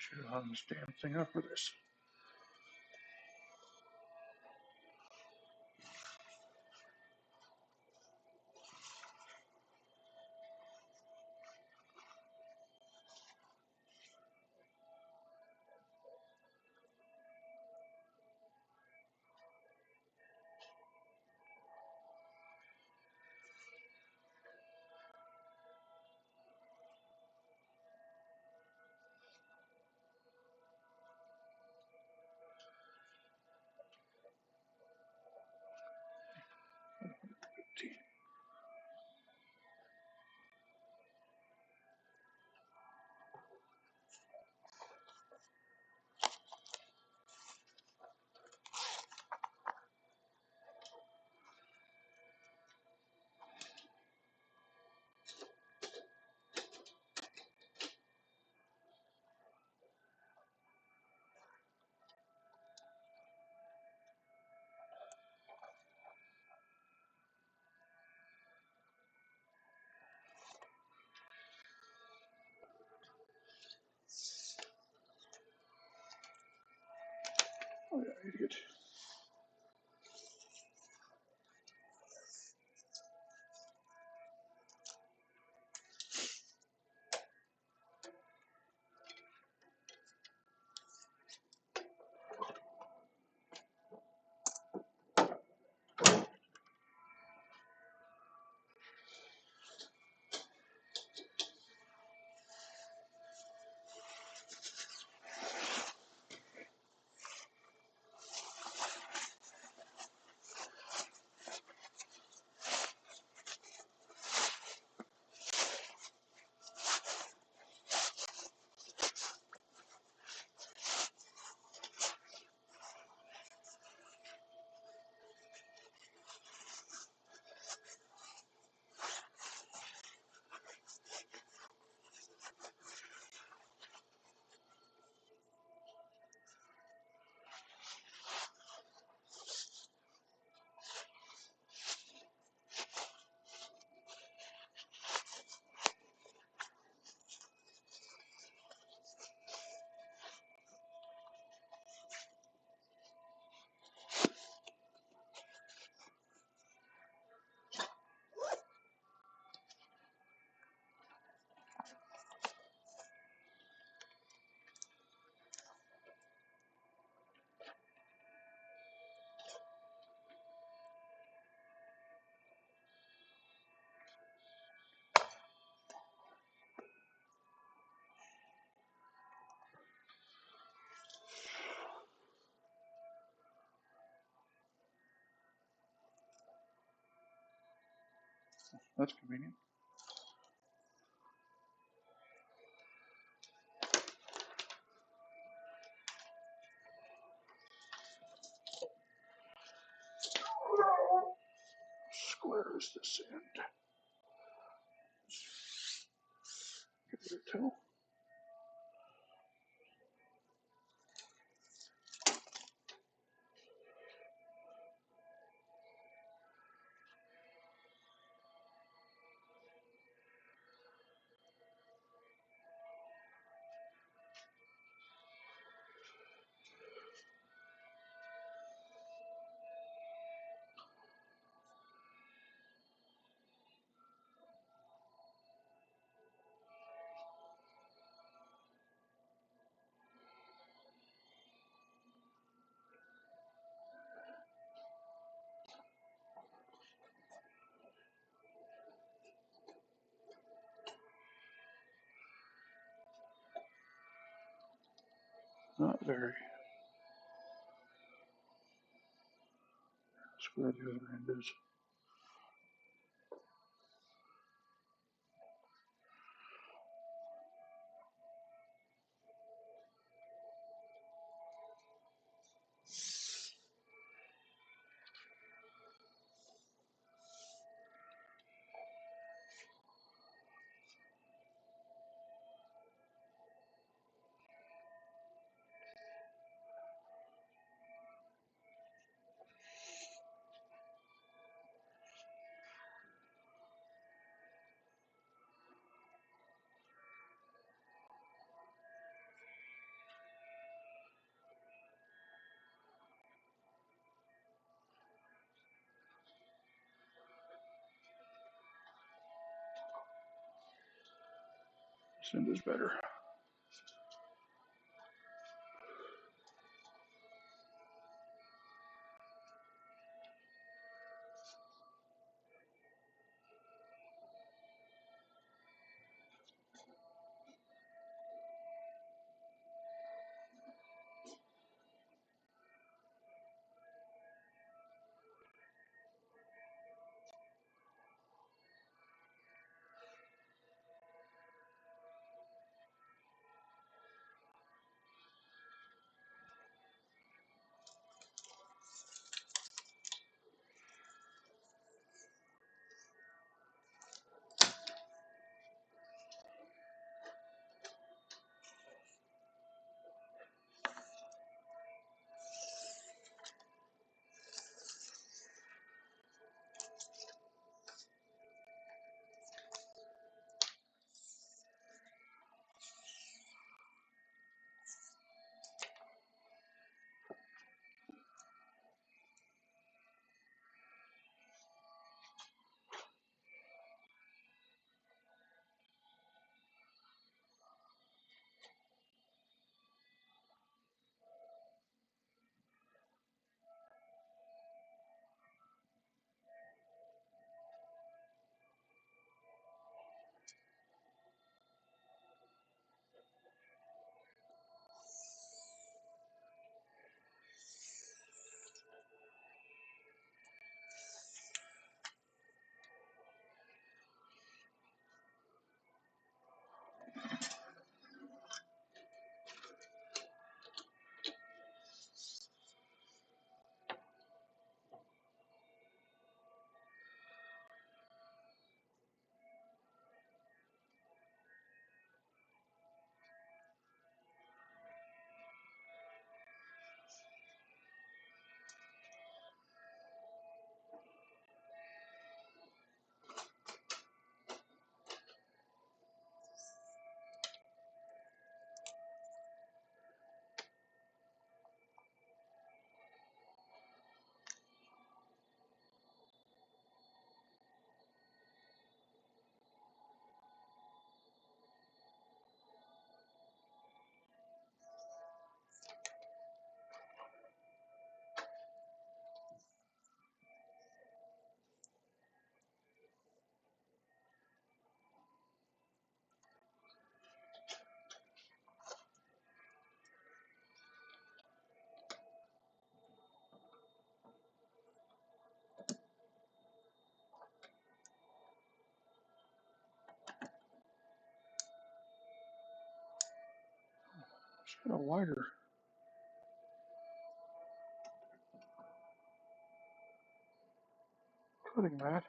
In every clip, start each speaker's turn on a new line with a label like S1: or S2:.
S1: Should hung this damn thing up for this. Oh yeah, idiot. That's convenient. Square is this end. Give it a toe. Not very. Square the other end is. This end is better. It's got a wider cutting mat.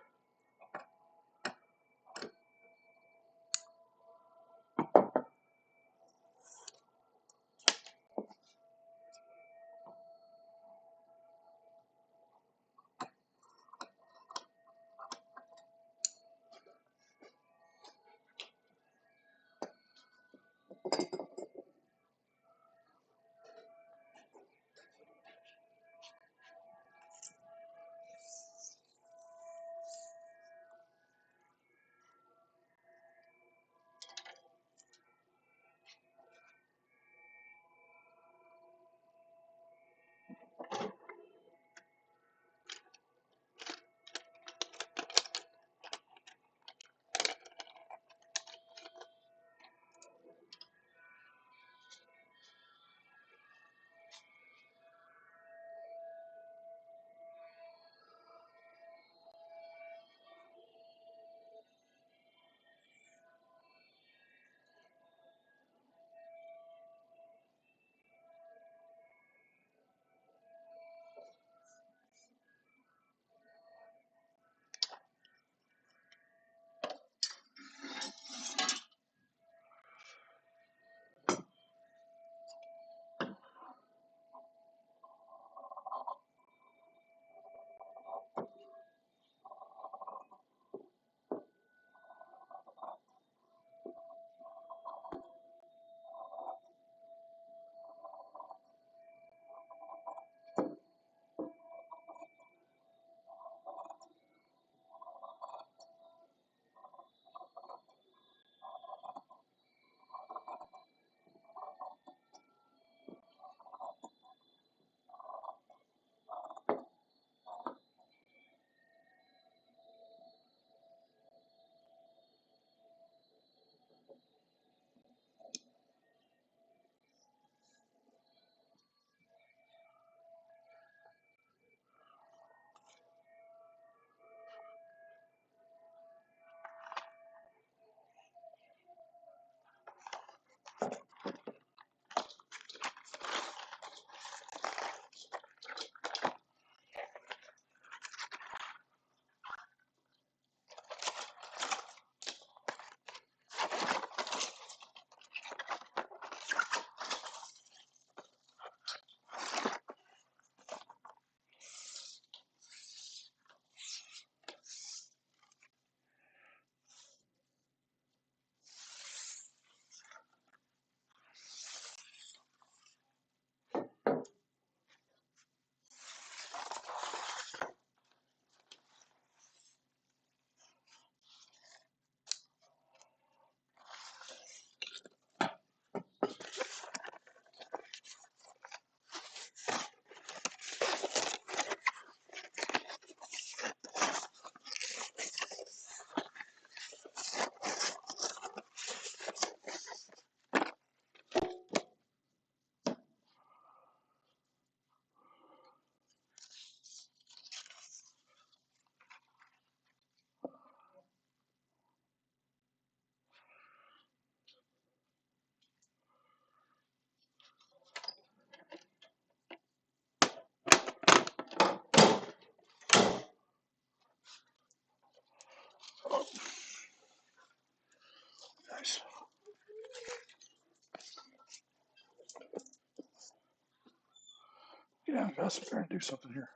S1: pass up there and do something here.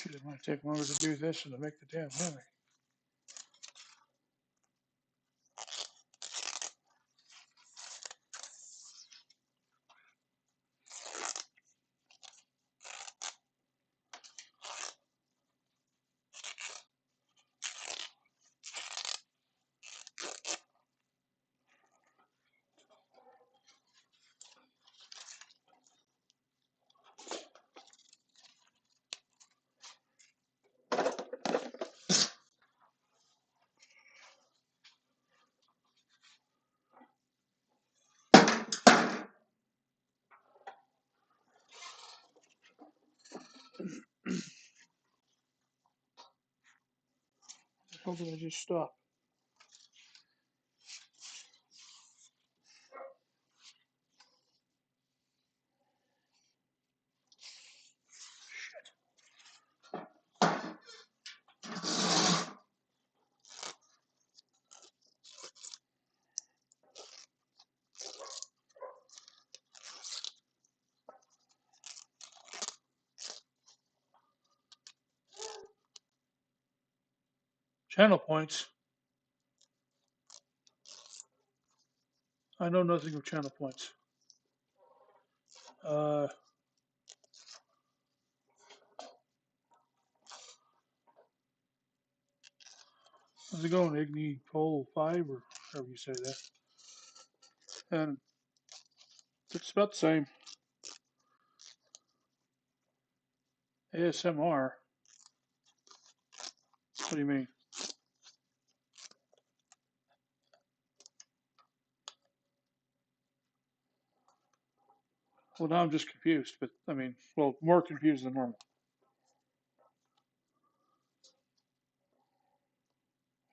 S1: Shit, it might take longer to do this than to make the damn hammock. How did I just stop? Channel points. I know nothing of channel points. How's it going, Igni Pole 5 or however you say that? And it's about the same. ASMR. What do you mean? Well, now I'm just confused, but I mean, well, more confused than normal.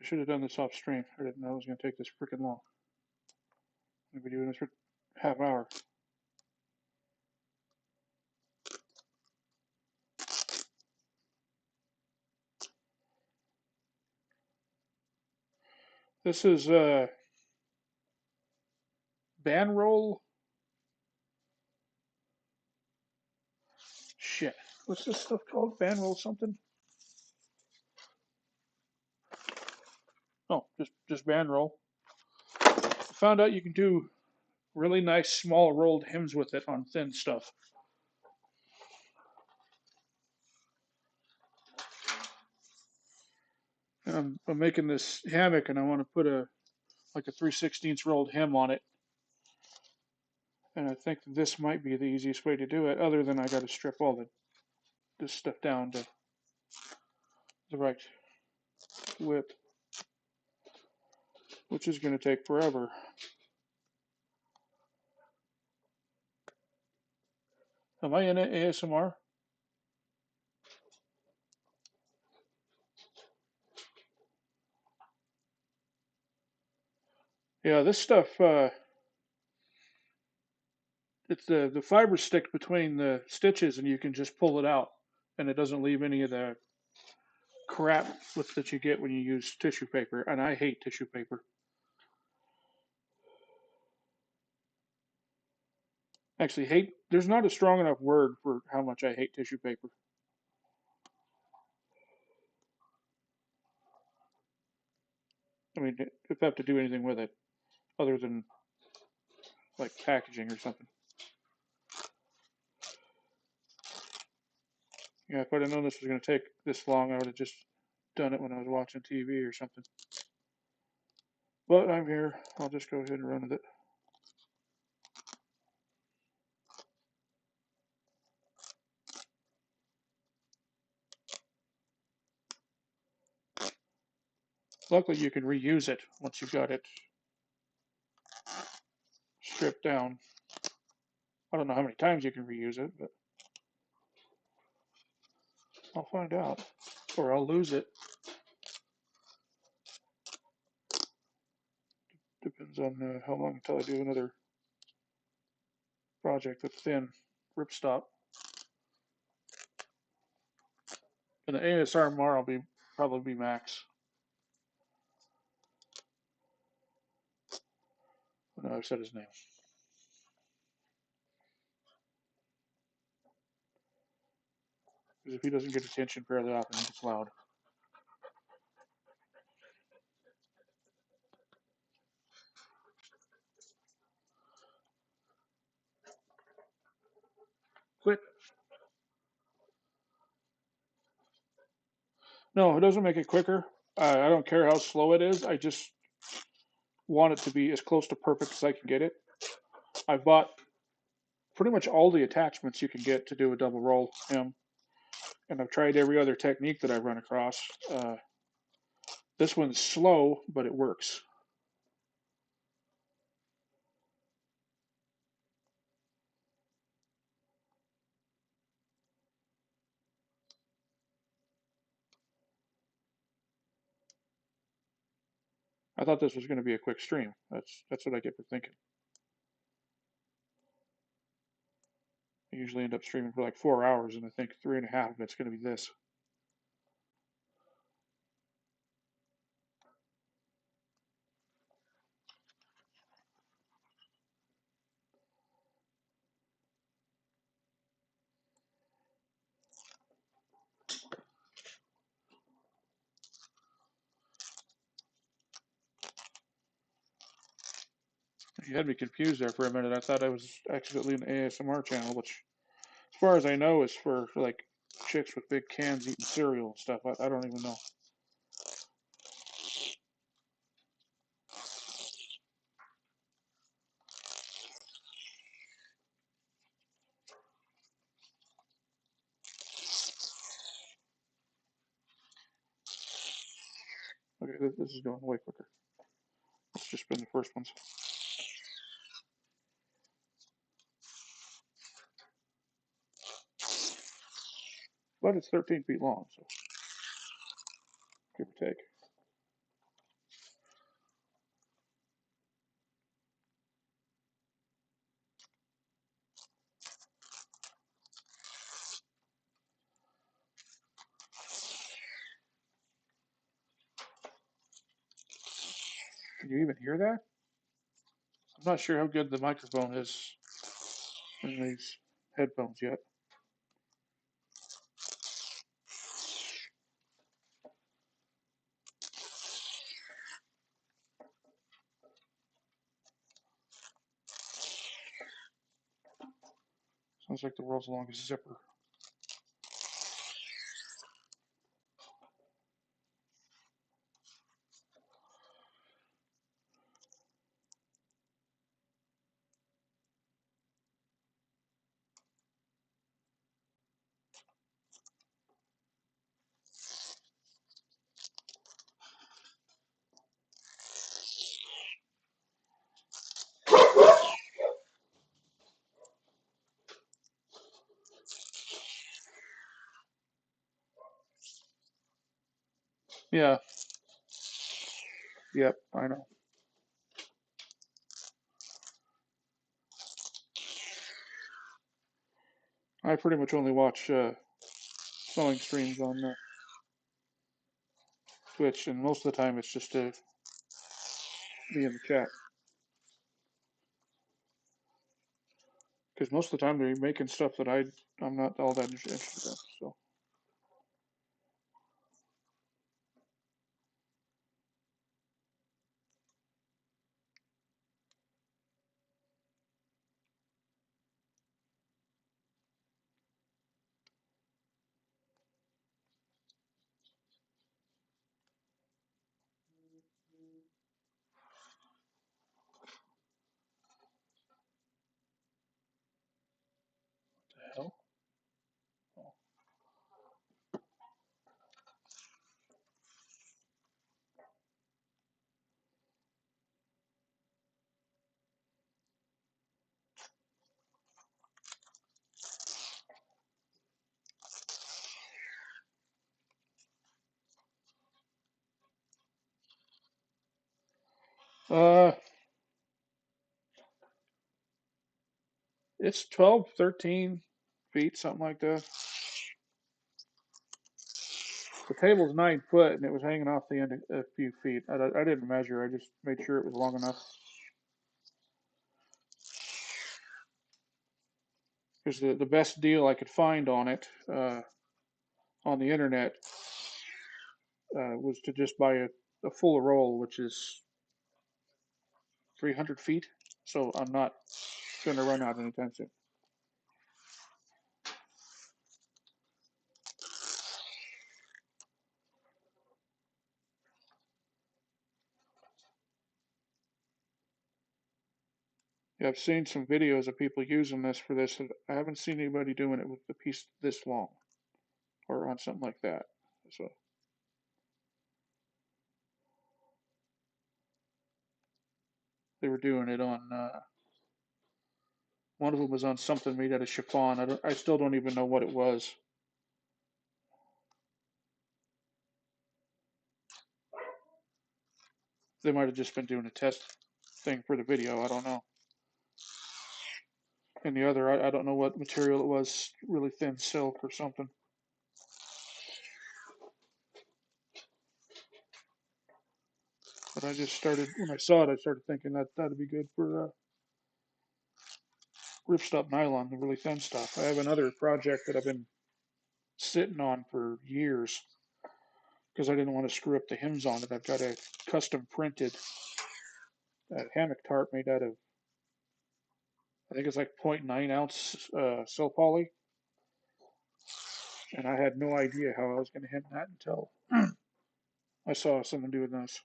S1: I should have done this off stream. I didn't know it was going to take this freaking long. I'm going to be doing this for half hour. This is band roll. Shit. What's this stuff called? Band roll something? Oh, just band roll. I found out you can do really nice small rolled hems with it on thin stuff. And I'm making this hammock and I want to put a like a 3/16 rolled hem on it. And I think this might be the easiest way to do it, other than I got to strip all this stuff down to the right width, which is going to take forever. Am I in ASMR? Yeah, this stuff, it's the fibers stick between the stitches, and you can just pull it out, and it doesn't leave any of the crap that you get when you use tissue paper. And I hate tissue paper. Actually, hate. There's not a strong enough word for how much I hate tissue paper. I mean, if I have to do anything with it other than like packaging or something. Yeah, if I'd have known this was going to take this long, I would have just done it when I was watching TV or something. But I'm here. I'll just go ahead and run with it. Luckily, you can reuse it once you've got it stripped down. I don't know how many times you can reuse it, but I'll find out. Or I'll lose it. Depends on how long until I do another project with thin ripstop. And the ASR Mar will be probably be max. No, I've said his name. Because if he doesn't get attention fairly often, he gets loud. Quit. No, it doesn't make it quicker. I don't care how slow it is. I just want it to be as close to perfect as I can get it. I've bought pretty much all the attachments you can get to do a double roll hem, and I've tried every other technique that I've run across. This one's slow, but it works. I thought this was going to be a quick stream. That's what I get for thinking. I usually end up streaming for like 4 hours, and I think 3.5 of it's going to be this. You had me confused there for a minute. I thought I was accidentally in the ASMR channel, which, as far as I know, is for like chicks with big cans eating cereal and stuff. I don't even know. Okay, this is going way quicker. Let's just spin the first ones. But it's 13 feet long, so give or take. Can you even hear that? I'm not sure how good the microphone is in these headphones yet. Sounds like the world's longest zipper. Yeah, yep, I know. I pretty much only watch sewing streams on Twitch, and most of the time it's just to be in the chat. Because most of the time they're making stuff that I'm not all that interested in. So the hell. It's 12, 13 feet, something like that. The table's 9 foot, and it was hanging off the end a few feet. I didn't measure. I just made sure it was long enough. Because the best deal I could find on it on the internet was to just buy a full roll, which is 300 feet. So I'm not going to run out anytime soon. Yeah, I've seen some videos of people using this for this. I haven't seen anybody doing it with the piece this long or on something like that. So they were doing it on one of them was on something made out of chiffon. I still don't even know what it was. They might have just been doing a test thing for the video. I don't know. And the other, I don't know what material it was. Really thin silk or something. But I just started when I saw it. I started thinking that that'd be good for ripstop nylon, the really thin stuff. I have another project that I've been sitting on for years because I didn't want to screw up the hems on it. I've got a custom printed hammock tarp made out of, I think it's like 0.9 ounce silk poly, and I had no idea how I was going to hem that until I saw someone doing this.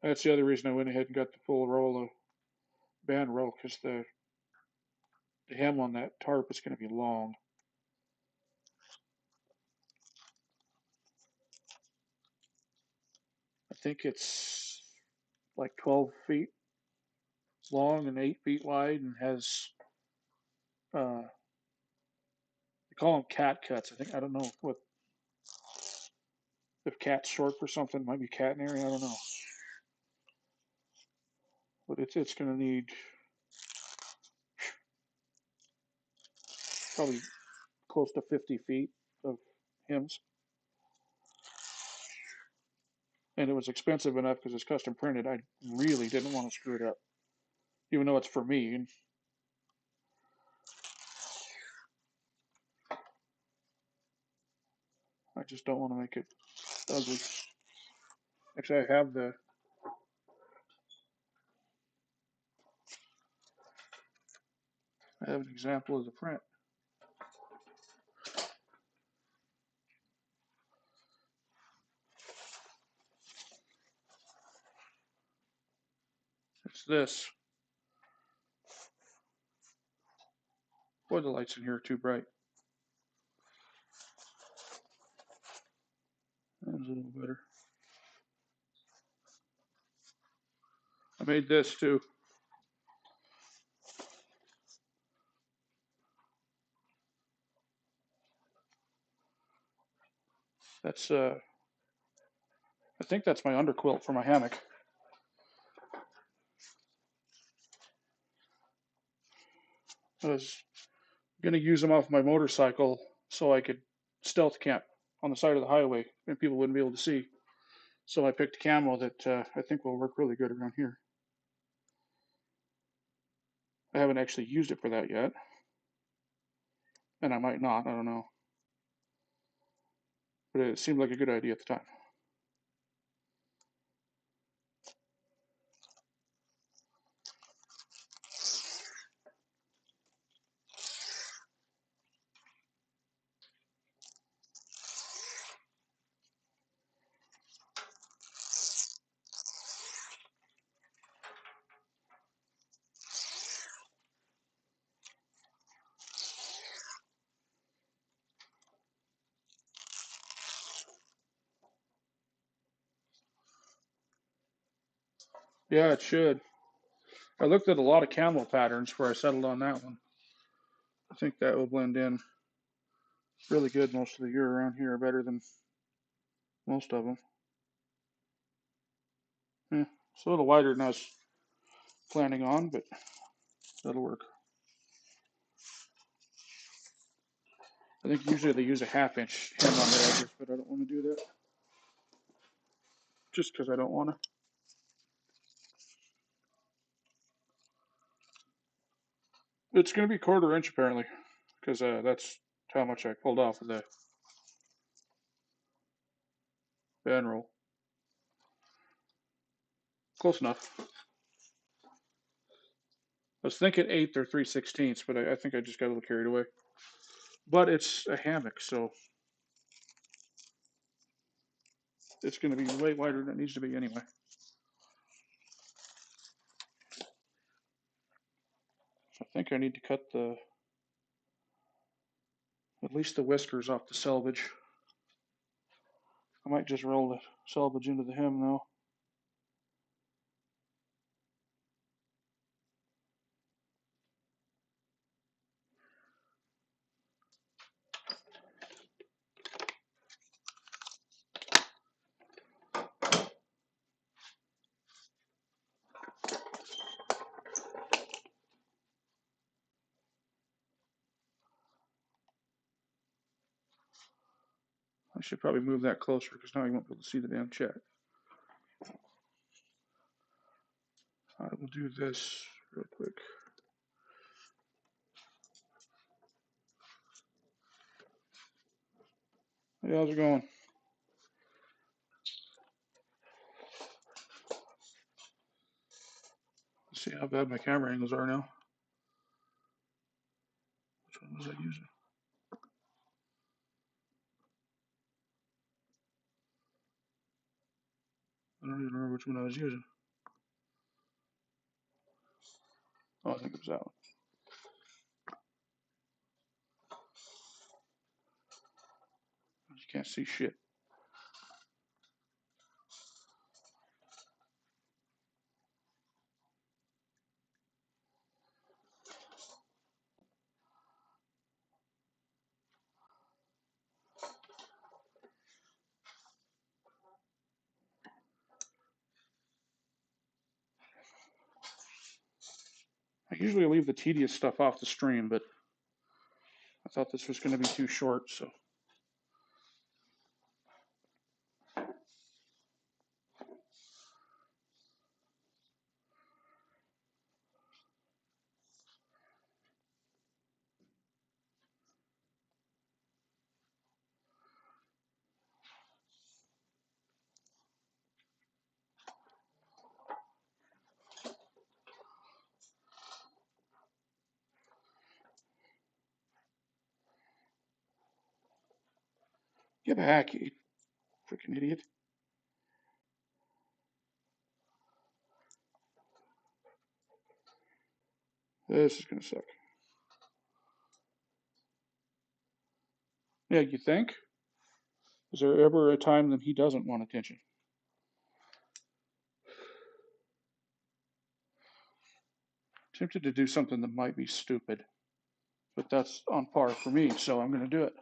S1: That's the other reason I went ahead and got the full roll of band roll because the hem on that tarp is going to be long. I think it's like 12 feet long and 8 feet wide and has they call them cat cuts. I don't know what if cat's short for something. It might be catenary. I don't know, but it's going to need probably close to 50 feet of hems, and it was expensive enough because it's custom printed. I really didn't want to screw it up, even though it's for me. And I just don't want to make it ugly. Actually, I have an example of the print. It's this. Boy, the lights in here are too bright. That was a little better. I made this too. That's I think that's my underquilt for my hammock. I was going to use them off my motorcycle so I could stealth camp on the side of the highway and people wouldn't be able to see. So I picked a camo that I think will work really good around here. I haven't actually used it for that yet, and I might not, I don't know. But it seemed like a good idea at the time. Yeah, it should. I looked at a lot of camo patterns before I settled on that one. I think that will blend in really good most of the year around here, better than most of them. Yeah, it's a little wider than I was planning on, but that'll work. I think usually they use a half-inch hem on the edges, but I don't want to do that. Just because I don't want to. It's going to be 1/4 inch apparently, because that's how much I pulled off of the band roll. Close enough. I was thinking 1/8 or 3/16, but I think I just got a little carried away. But it's a hammock, so it's going to be way wider than it needs to be anyway. I think I need to cut at least the whiskers off the selvage. I might just roll the selvage into the hem though. I should probably move that closer because now you won't be able to see the damn check. I will do this real quick. Hey, how's it going? Let's see how bad my camera angles are now. Which one was I using? I don't even remember which one I was using. Oh, I think it was that one. You can't see shit. I usually leave the tedious stuff off the stream, but I thought this was going to be too short, so. Get back, you freaking idiot. This is going to suck. Yeah, you think? Is there ever a time that he doesn't want attention? Tempted to do something that might be stupid, but that's on par for me, so I'm going to do it.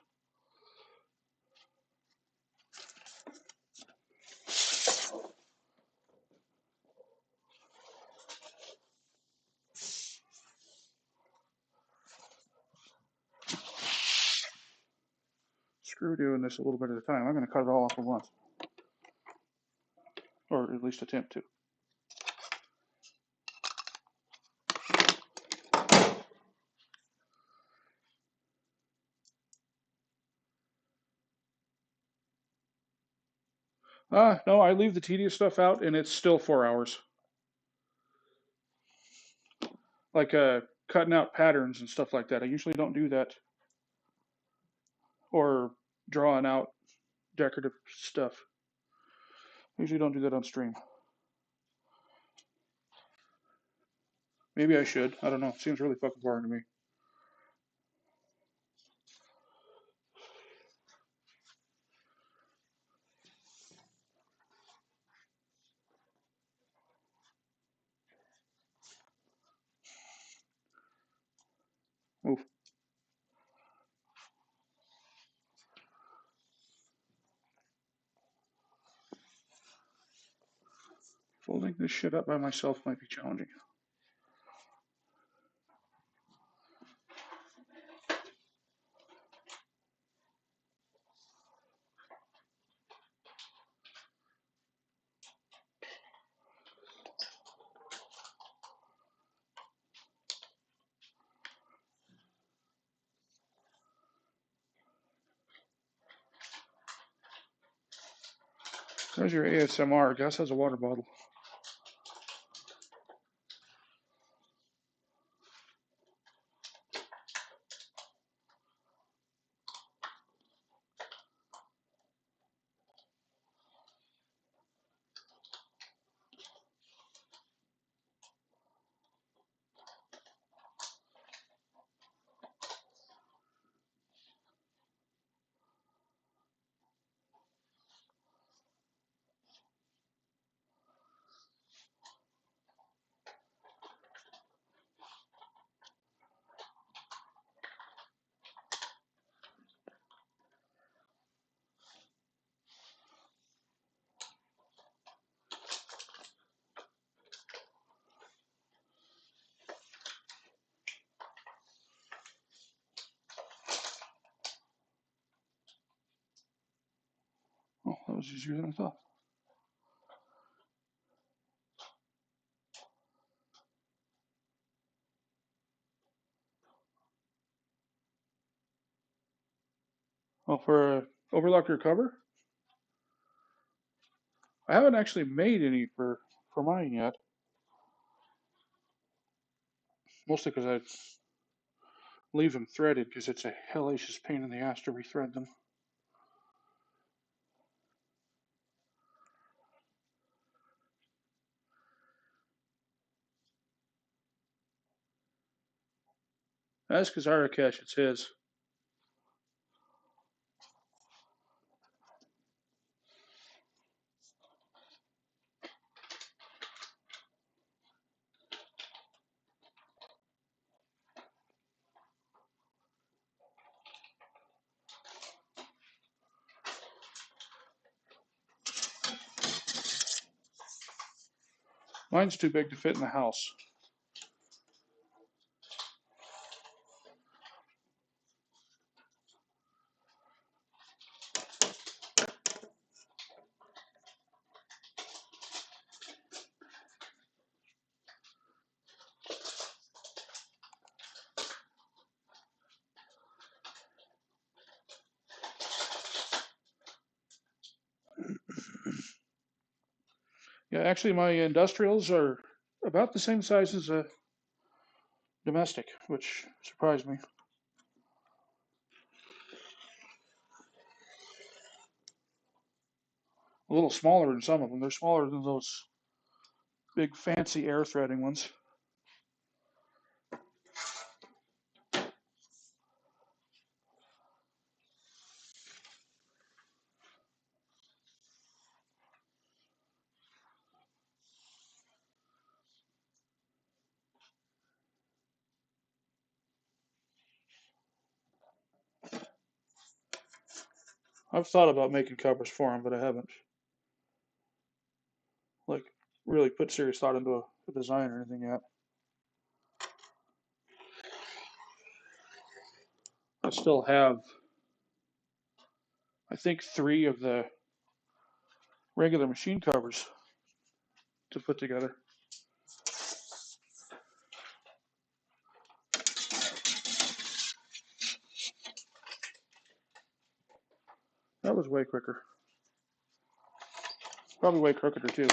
S1: Screw doing this a little bit at a time. I'm going to cut it all off at once. Or at least attempt to. No, I leave the tedious stuff out and it's still 4 hours. Like cutting out patterns and stuff like that. I usually don't do that. Or drawing out decorative stuff. I usually don't do that on stream. Maybe I should. I don't know. It seems really fucking boring to me. Oof. Folding this shit up by myself might be challenging. There's your ASMR. Gus has a water bottle. Oh, that was easier than I thought. Oh, for a overlocker cover? I haven't actually made any for mine yet. Mostly because I leave them threaded because it's a hellacious pain in the ass to rethread them. That's because Arakesh, it's his. Mine's too big to fit in the house. Yeah, actually, my industrials are about the same size as a domestic, which surprised me. A little smaller than some of them. They're smaller than those big fancy air threading ones. I've thought about making covers for them, but I haven't like really put serious thought into a design or anything yet. I still have I think 3 of the regular machine covers to put together. That was way quicker. Probably way crookeder too.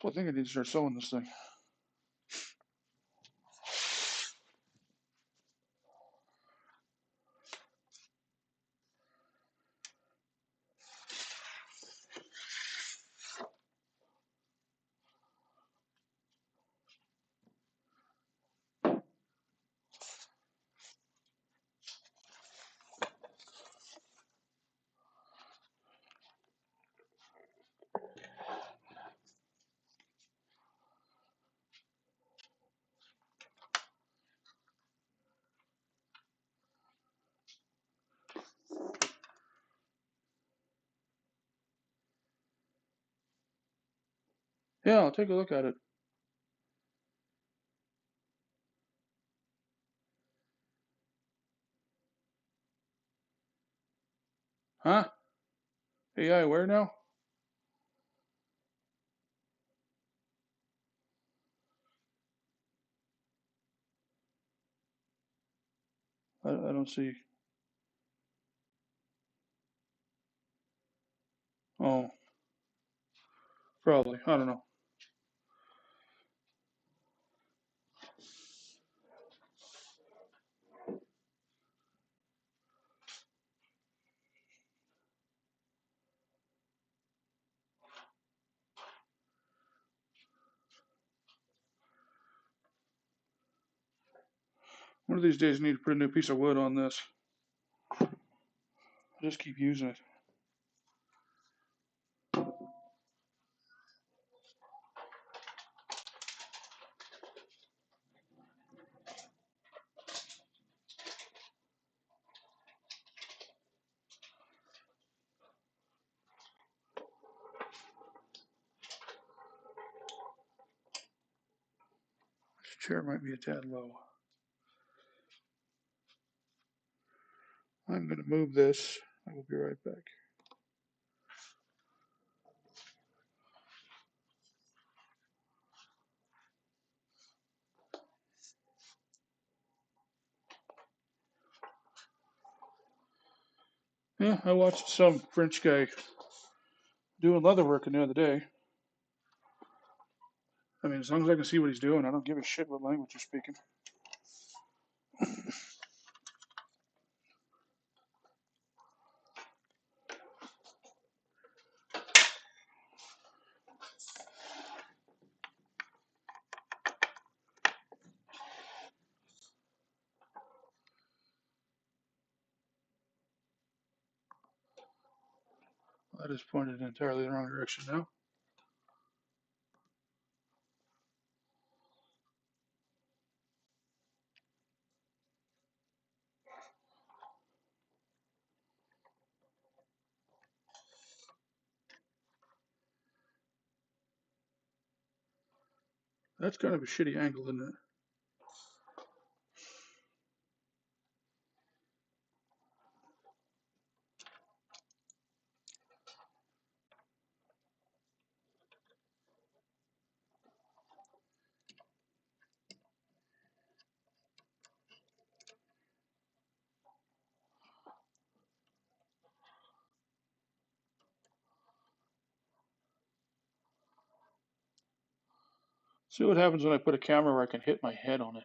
S1: Well, I think I need to start sewing this thing. Yeah, I'll take a look at it. Huh? AI where now? I don't see. Oh, probably. I don't know. One of these days I need to put a new piece of wood on this. I just keep using it. This chair might be a tad low. I'm going to move this. I will be right back. Yeah, I watched some French guy doing leather working the other day. I mean, as long as I can see what he's doing, I don't give a shit what language you're speaking. I just pointed in entirely the wrong direction now. That's kind of a shitty angle, isn't it? See what happens when I put a camera where I can hit my head on it.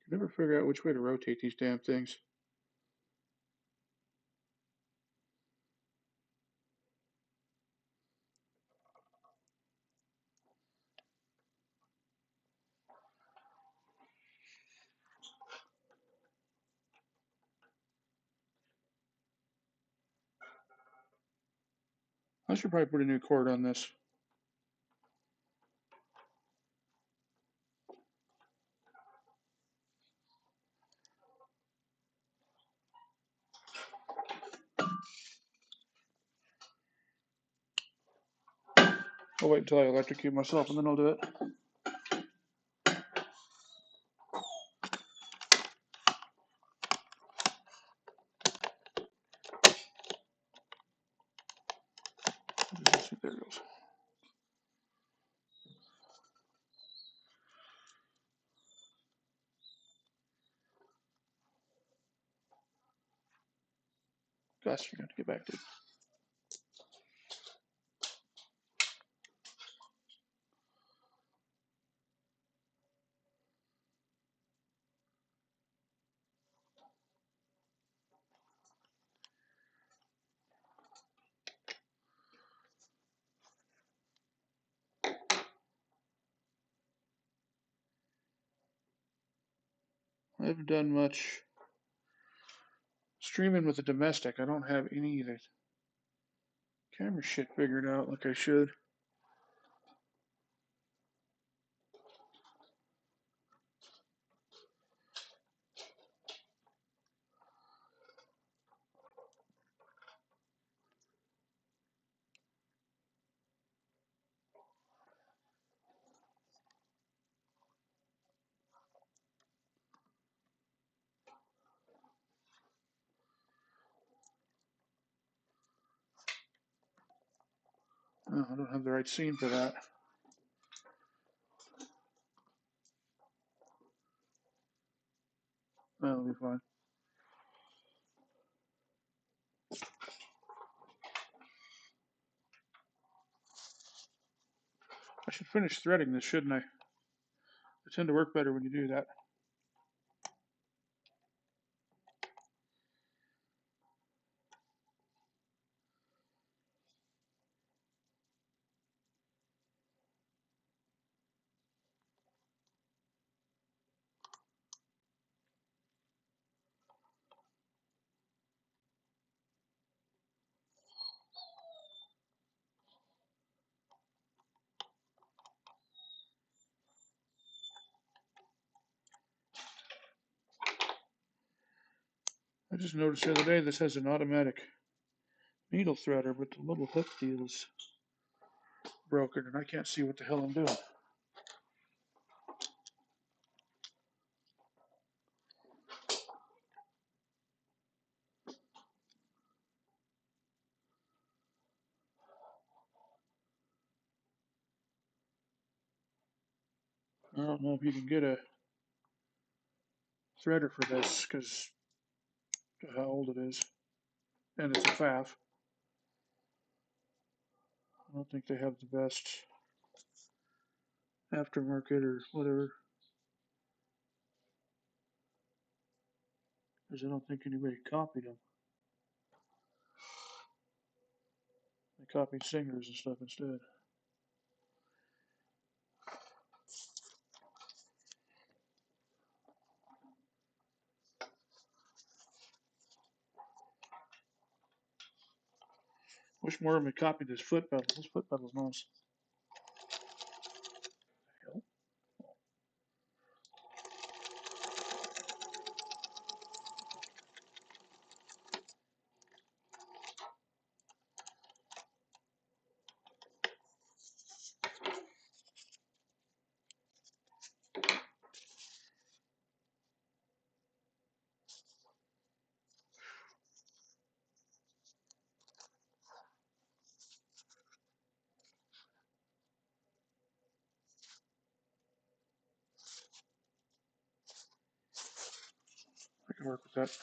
S1: I never figure out which way to rotate these damn things. I should probably put a new cord on this. I'll wait until I electrocute myself and then I'll do it. There it goes. Gosh, you're going to get back to it. I haven't done much streaming with the domestic. I don't have any of the camera shit figured out like I should. Oh, I don't have the right scene for that. That'll be fine. I should finish threading this, shouldn't I? They tend to work better when you do that. I just noticed the other day this has an automatic needle threader, but the little hook deal is broken and I can't see what the hell I'm doing. I don't know if you can get a threader for this because of how old it is. And it's a FAF. I don't think they have the best aftermarket or whatever. Because I don't think anybody copied them. They copied singers and stuff instead. Wish more of them had copied this foot pedal. This foot pedal's nice. I can work with that.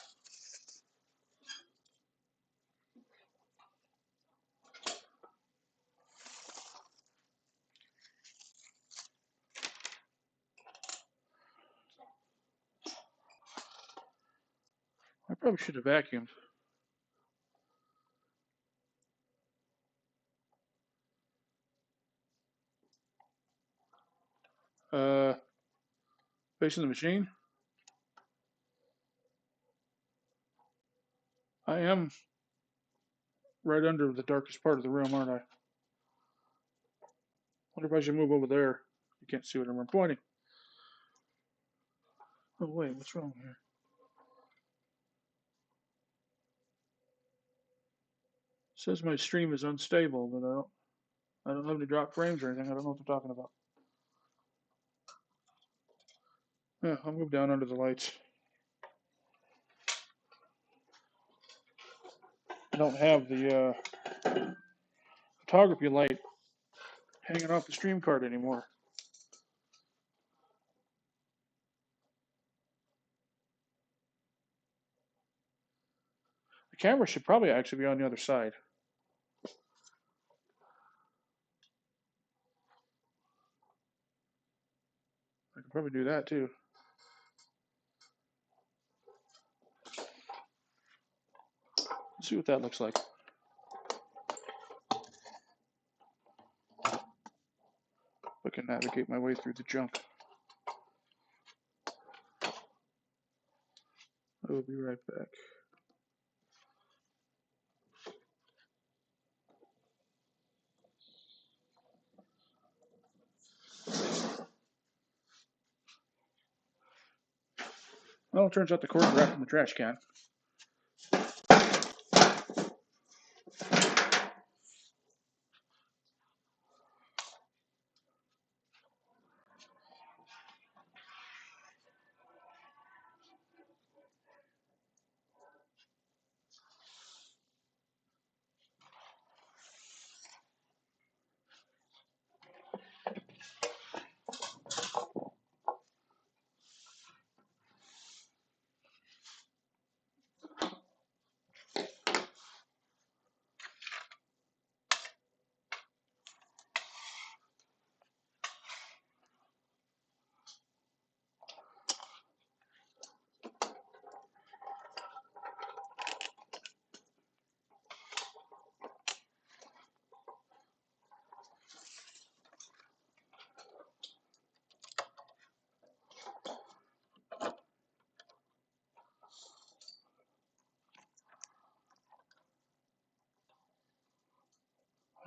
S1: I probably should have vacuumed. Facing the machine. I am right under the darkest part of the room, aren't I? Wonder if I should move over there. You can't see what I'm pointing. Oh wait, what's wrong here? It says my stream is unstable, but I I don't have any drop frames or anything. I don't know what they're talking about. Yeah, I'll move down under the lights. I don't have the photography light hanging off the stream card anymore. The camera should probably actually be on the other side. I could probably do that too. Let's see what that looks like. I can navigate my way through the junk. I will be right back. Well, it turns out the cord's wrapped in the trash can.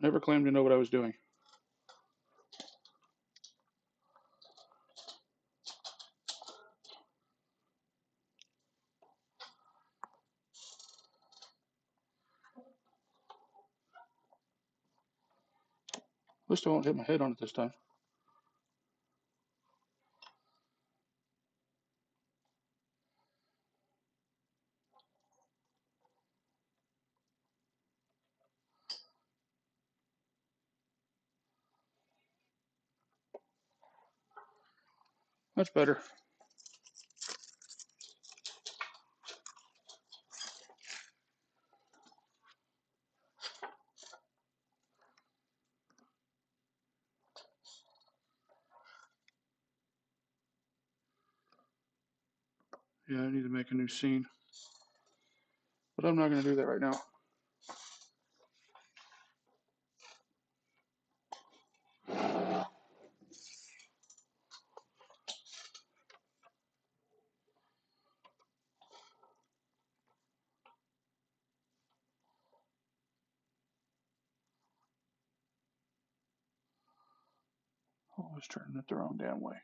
S1: I never claimed to know what I was doing. At least I won't hit my head on it this time. That's better. Yeah, I need to make a new scene. But I'm not going to do that right now. Always turning it the wrong damn way.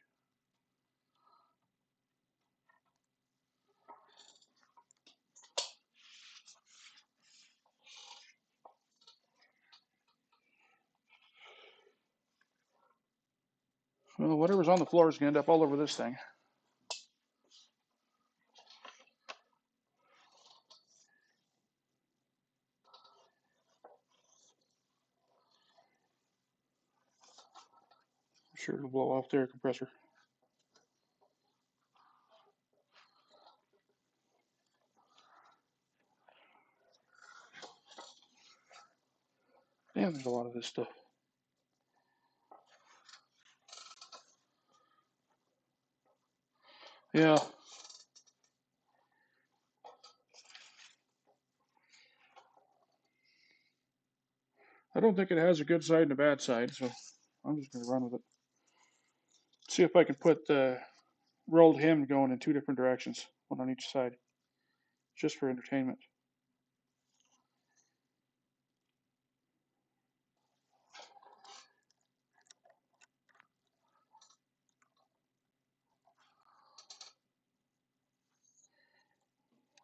S1: Well, whatever's on the floor is going to end up all over this thing. I'm sure it'll blow off the air compressor. Damn, there's a lot of this stuff. Yeah. I don't think it has a good side and a bad side, so I'm just going to run with it. See if I can put the rolled hem going in two different directions, one on each side, just for entertainment.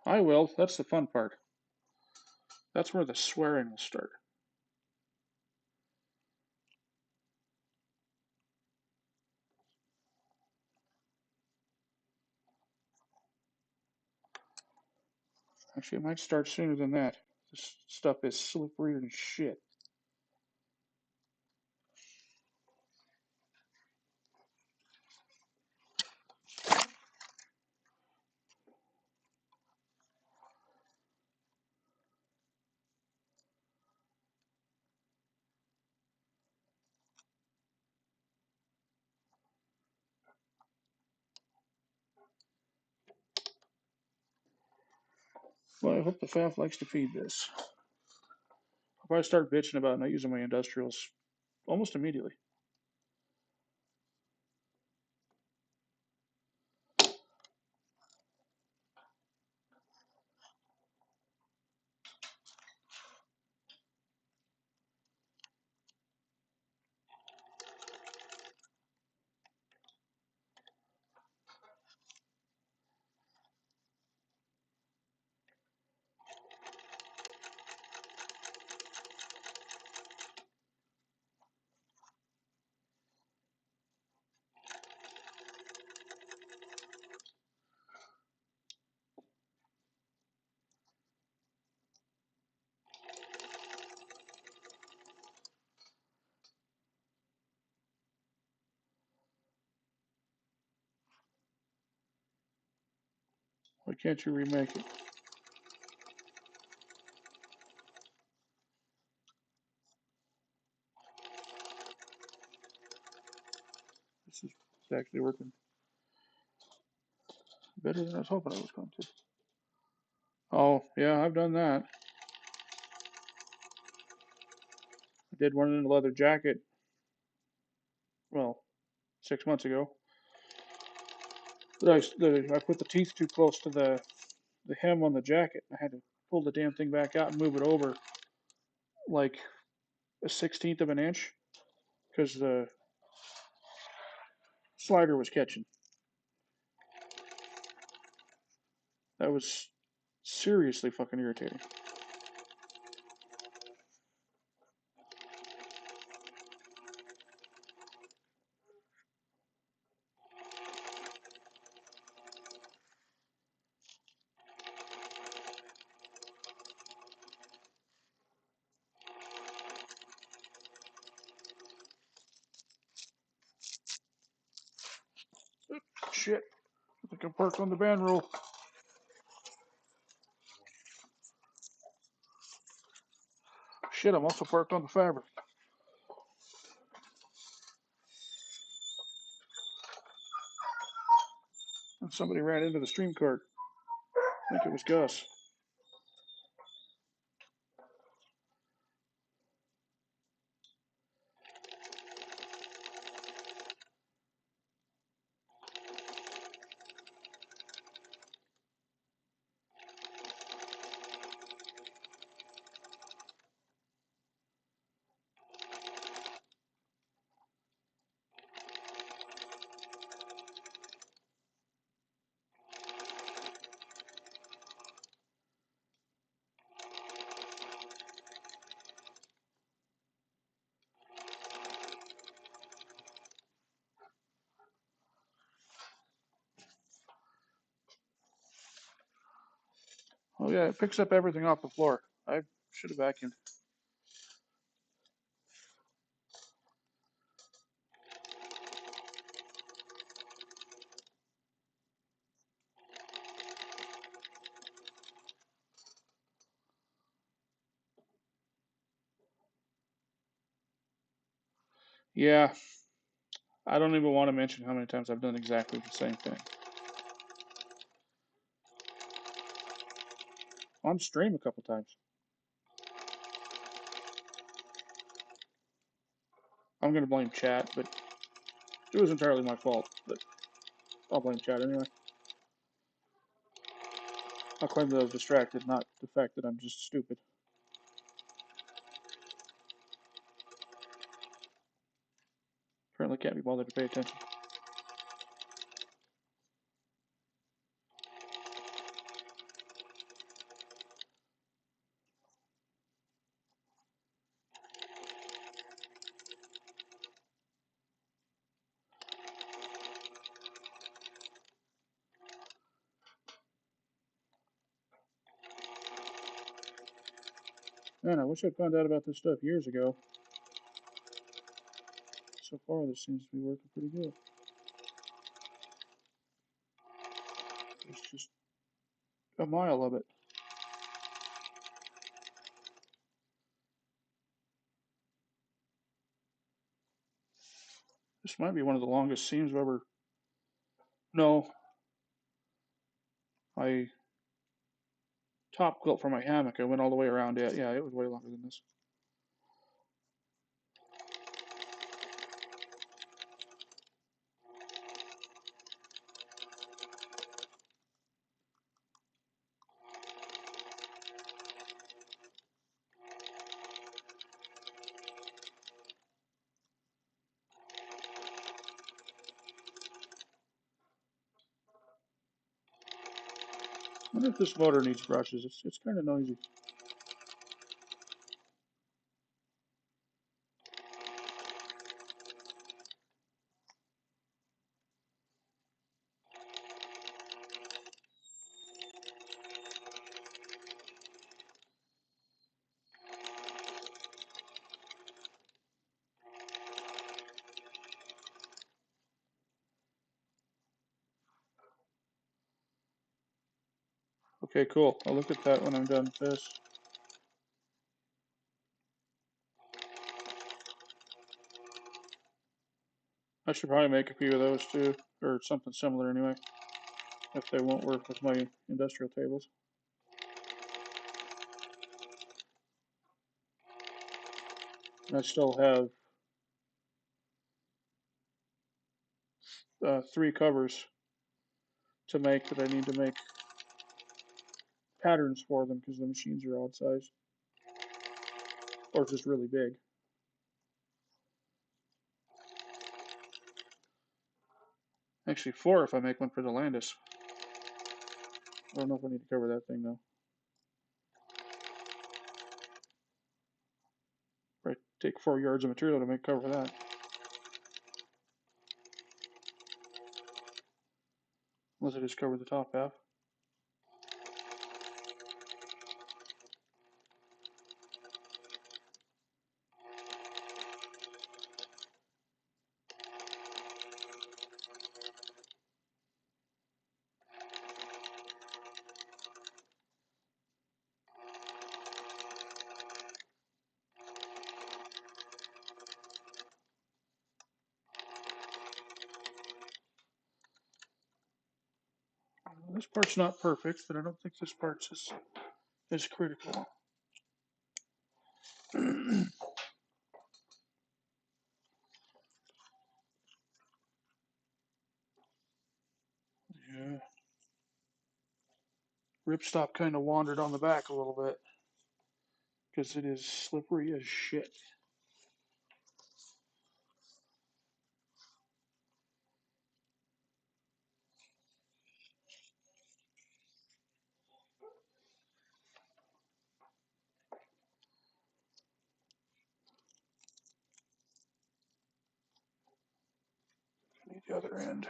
S1: I will. That's the fun part. That's where the swearing will start. Actually, it might start sooner than that. This stuff is slippery as shit. Well, I hope the FAF likes to feed this. I'll probably start bitching about not using my industrials almost immediately. Why can't you remake it? This is actually working better than I was hoping I was going to. Oh, yeah, I've done that. I did one in a leather jacket, well, 6 months ago. But I put the teeth too close to the hem on the jacket. I had to pull the damn thing back out and move it over like a 16th of an inch because the slider was catching. That was seriously fucking irritating. Shit. I think I'm parked on the band roll. Shit, I'm also parked on the fabric. And somebody ran into the stream cart. I think it was Gus. Oh yeah, it picks up everything off the floor. I should have vacuumed. Yeah, I don't even want to mention how many times I've done exactly the same thing. On stream a couple times. I'm gonna blame chat, but it was entirely my fault. But I'll blame chat anyway. I'll claim that I was distracted, not the fact that I'm just stupid. Apparently can't be bothered to pay attention. Man, I wish I'd found out about this stuff years ago. So far, this seems to be working pretty good. It's just a mile of it. This might be one of the longest seams I've ever. No, I top quilt for my hammock. I went all the way around it. Yeah, it was way longer than this. I wonder if this motor needs brushes. It's kind of noisy. Okay, cool. I'll look at that when I'm done with this. I should probably make a few of those too, or something similar anyway, if they won't work with my industrial tables. And I still have 3 covers to make that I need to make patterns for them because the machines are odd size or just really big. Actually, 4 if I make one for the Landis. I don't know if I need to cover that thing though. Right, take 4 yards of material to make cover that. Unless I just cover the top half. This part's not perfect, but I don't think this part's as critical. Yeah. Ripstop kind of wandered on the back a little bit because it is slippery as shit. Need the other end.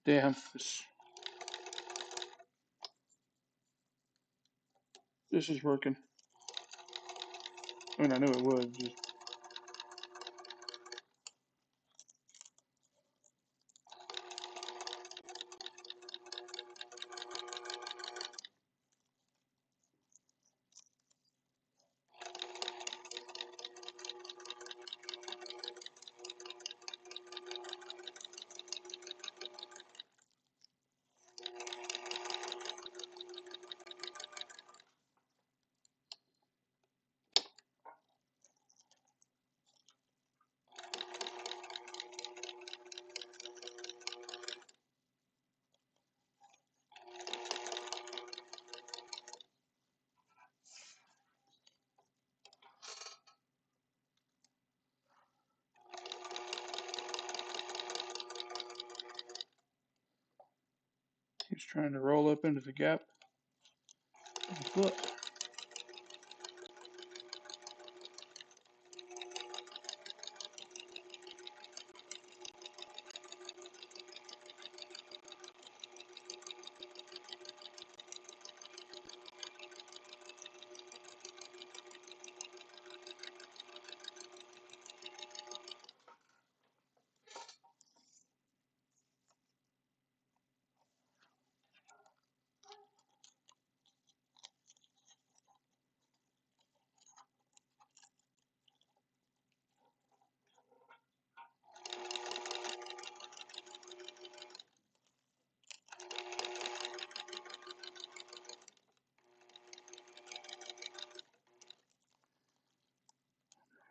S1: Damn, this is working. I mean, I knew it would. Just Trying to roll up into the gap of the foot.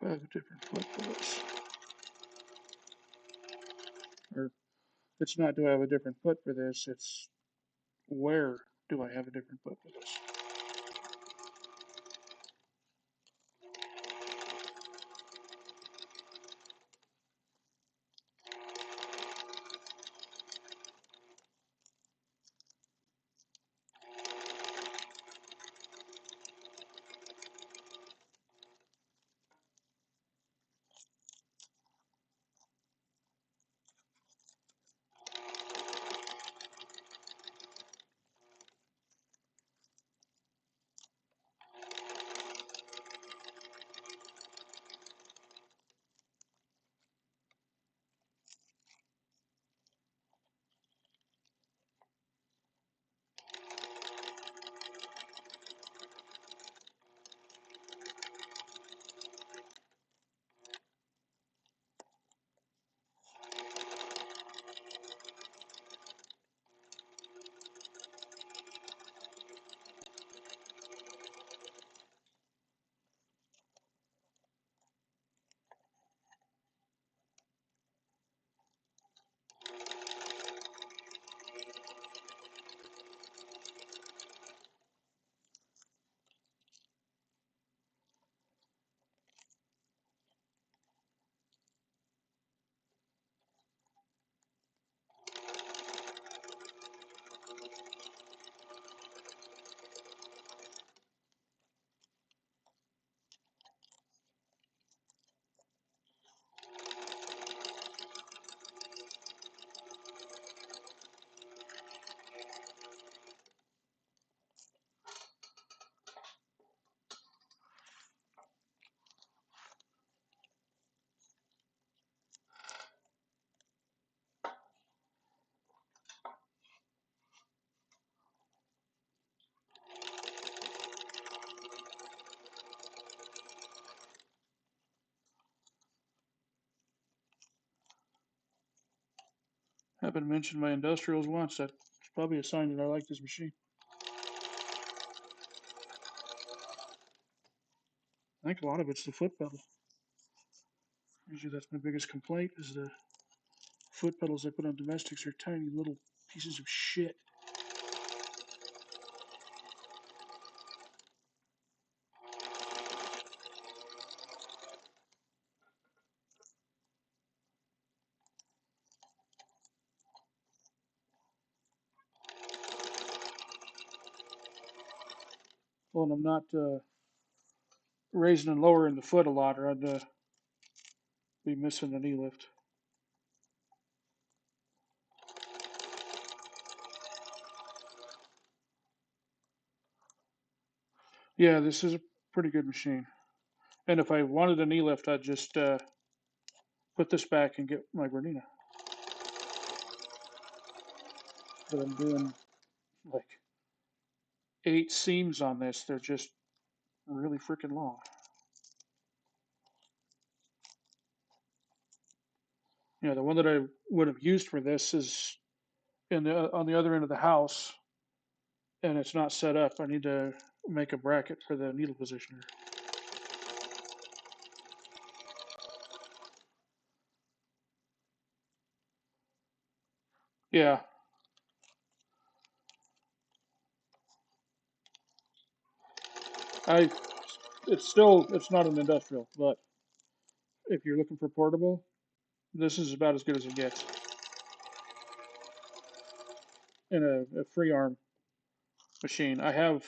S1: I have a different foot for this. Or it's not do I have a different foot for this, it's where do I have a different foot for this? Haven't mentioned my industrials once. That's probably a sign that I like this machine. I think a lot of it's the foot pedal. Usually that's my biggest complaint is the foot pedals I put on domestics are tiny little pieces of shit. Well, and I'm not raising and lowering the foot a lot, or I'd be missing the knee lift. Yeah, this is a pretty good machine. And if I wanted a knee lift, I'd just put this back and get my Bernina. But I'm doing like 8 seams on this. They're just really freaking long. Yeah, the one that I would have used for this is on the other end of the house, and it's not set up. I need to make a bracket for the needle positioner. Yeah, I. It's not an industrial, but if you're looking for portable, this is about as good as it gets. in a free arm machine. I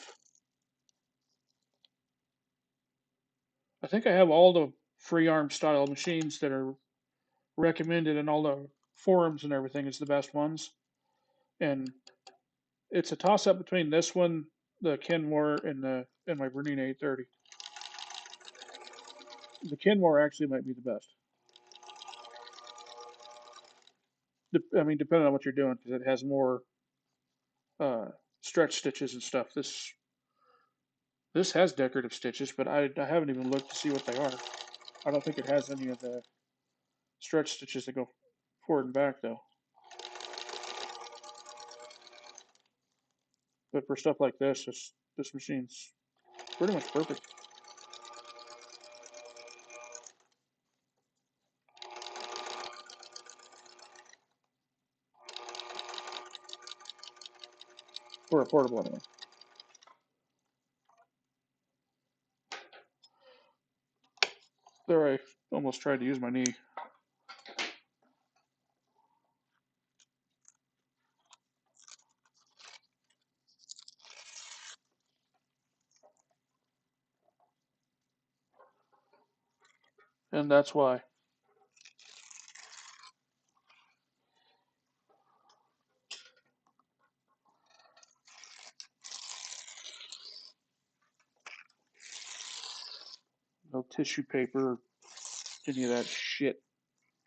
S1: think I have all the free arm style machines that are recommended in all the forums and everything as the best ones. And it's a toss up between this one, the Kenmore, and my Bernina 830. The Kenmore actually might be the best. I mean, depending on what you're doing, because it has more uh, stretch stitches and stuff. This has decorative stitches, but I haven't even looked to see what they are. I don't think it has any of the stretch stitches that go forward and back though. But for stuff like this machine's pretty much perfect. For a portable anyway. There, I almost tried to use my knee. And that's why. No tissue paper, any of that shit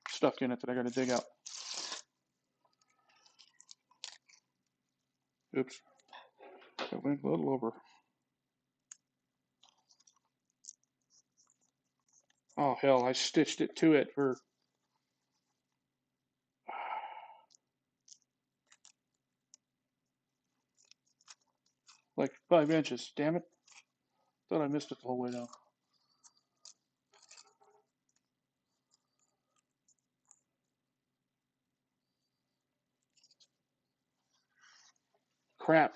S1: stuck in it that I gotta dig out. Oops. That went a little over. Oh hell, I stitched it to it for like 5 inches. Damn it. Thought I missed it the whole way down. Crap.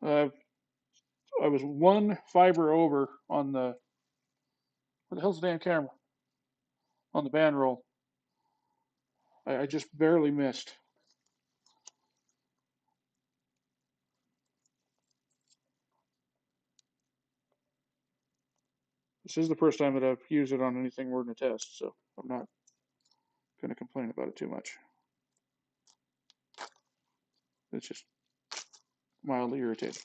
S1: I was one fiber over on the, where the hell's the damn camera? On the band roll. I just barely missed. This is the first time that I've used it on anything more than a test, so I'm not going to complain about it too much. It's just mildly irritating.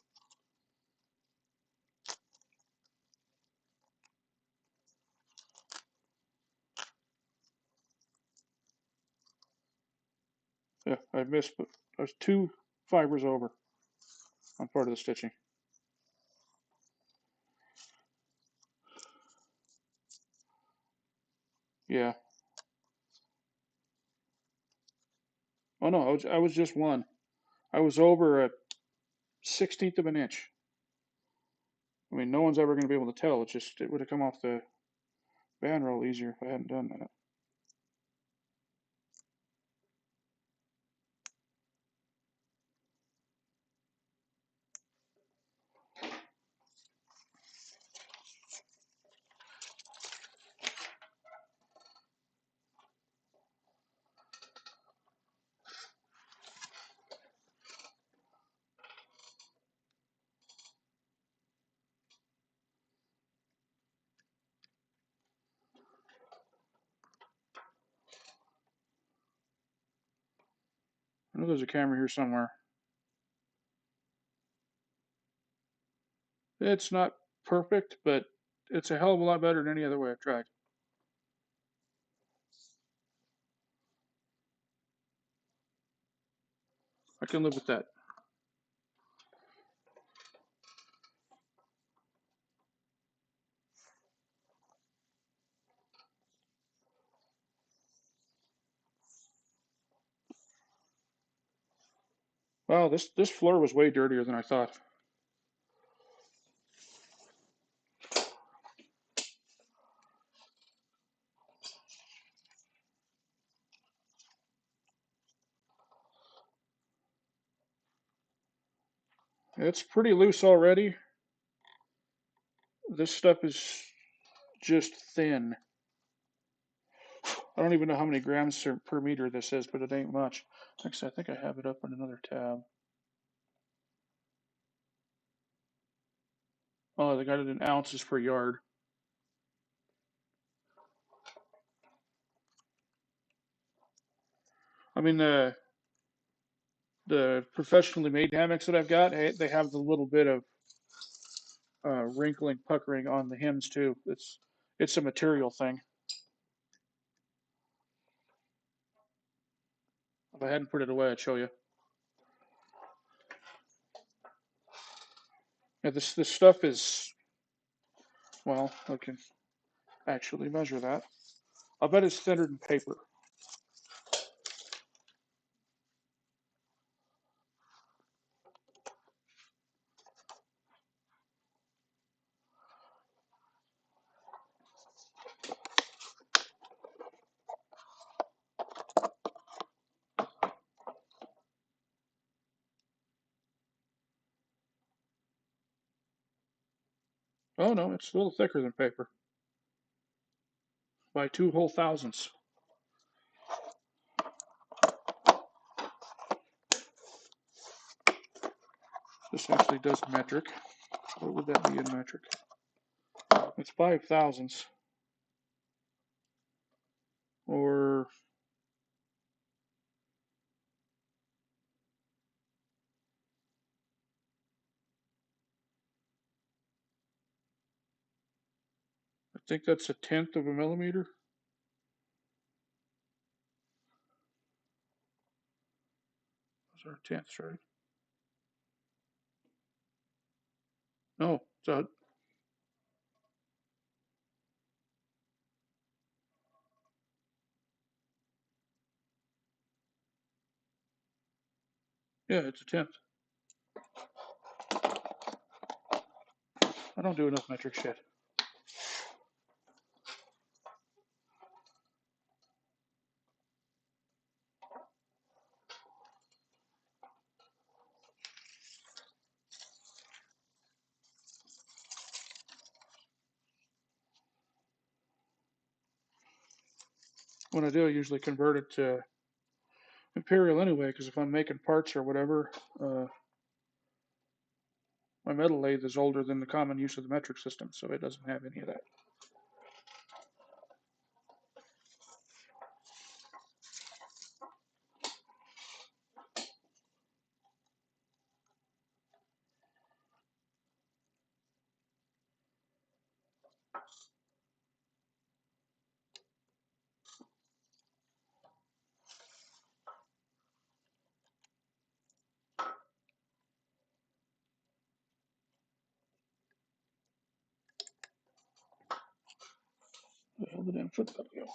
S1: Yeah, I missed, but I was 2 fibers over on part of the stitching. Yeah. Oh no, I was just one. I was over a 16th of an inch. I mean, no one's ever going to be able to tell. It would have come off the band roll easier if I hadn't done that. I know there's a camera here somewhere. It's not perfect, but it's a hell of a lot better than any other way I've tried. I can live with that. Wow, this floor was way dirtier than I thought. It's pretty loose already. This stuff is just thin. I don't even know how many grams per meter this is, but it ain't much. Actually, I think I have it up on another tab. Oh, they got it in ounces per yard. I mean, the professionally made hammocks that I've got, they have the little bit of wrinkling, puckering on the hems too. It's a material thing. If I hadn't put it away, I'd show you. Yeah, this stuff is, well, I can actually measure that. I bet it's thinner than paper. Oh no, it's a little thicker than paper by 2 whole thousandths. This actually does metric. What would that be in metric? It's 5 thousandths, or I think that's a tenth of a millimeter. Those are tenths, right? No, yeah, it's a tenth. I don't do enough metric shit. When I do, I usually convert it to imperial anyway, because if I'm making parts or whatever, my metal lathe is older than the common use of the metric system, so it doesn't have any of that. Where the hell did that foot go?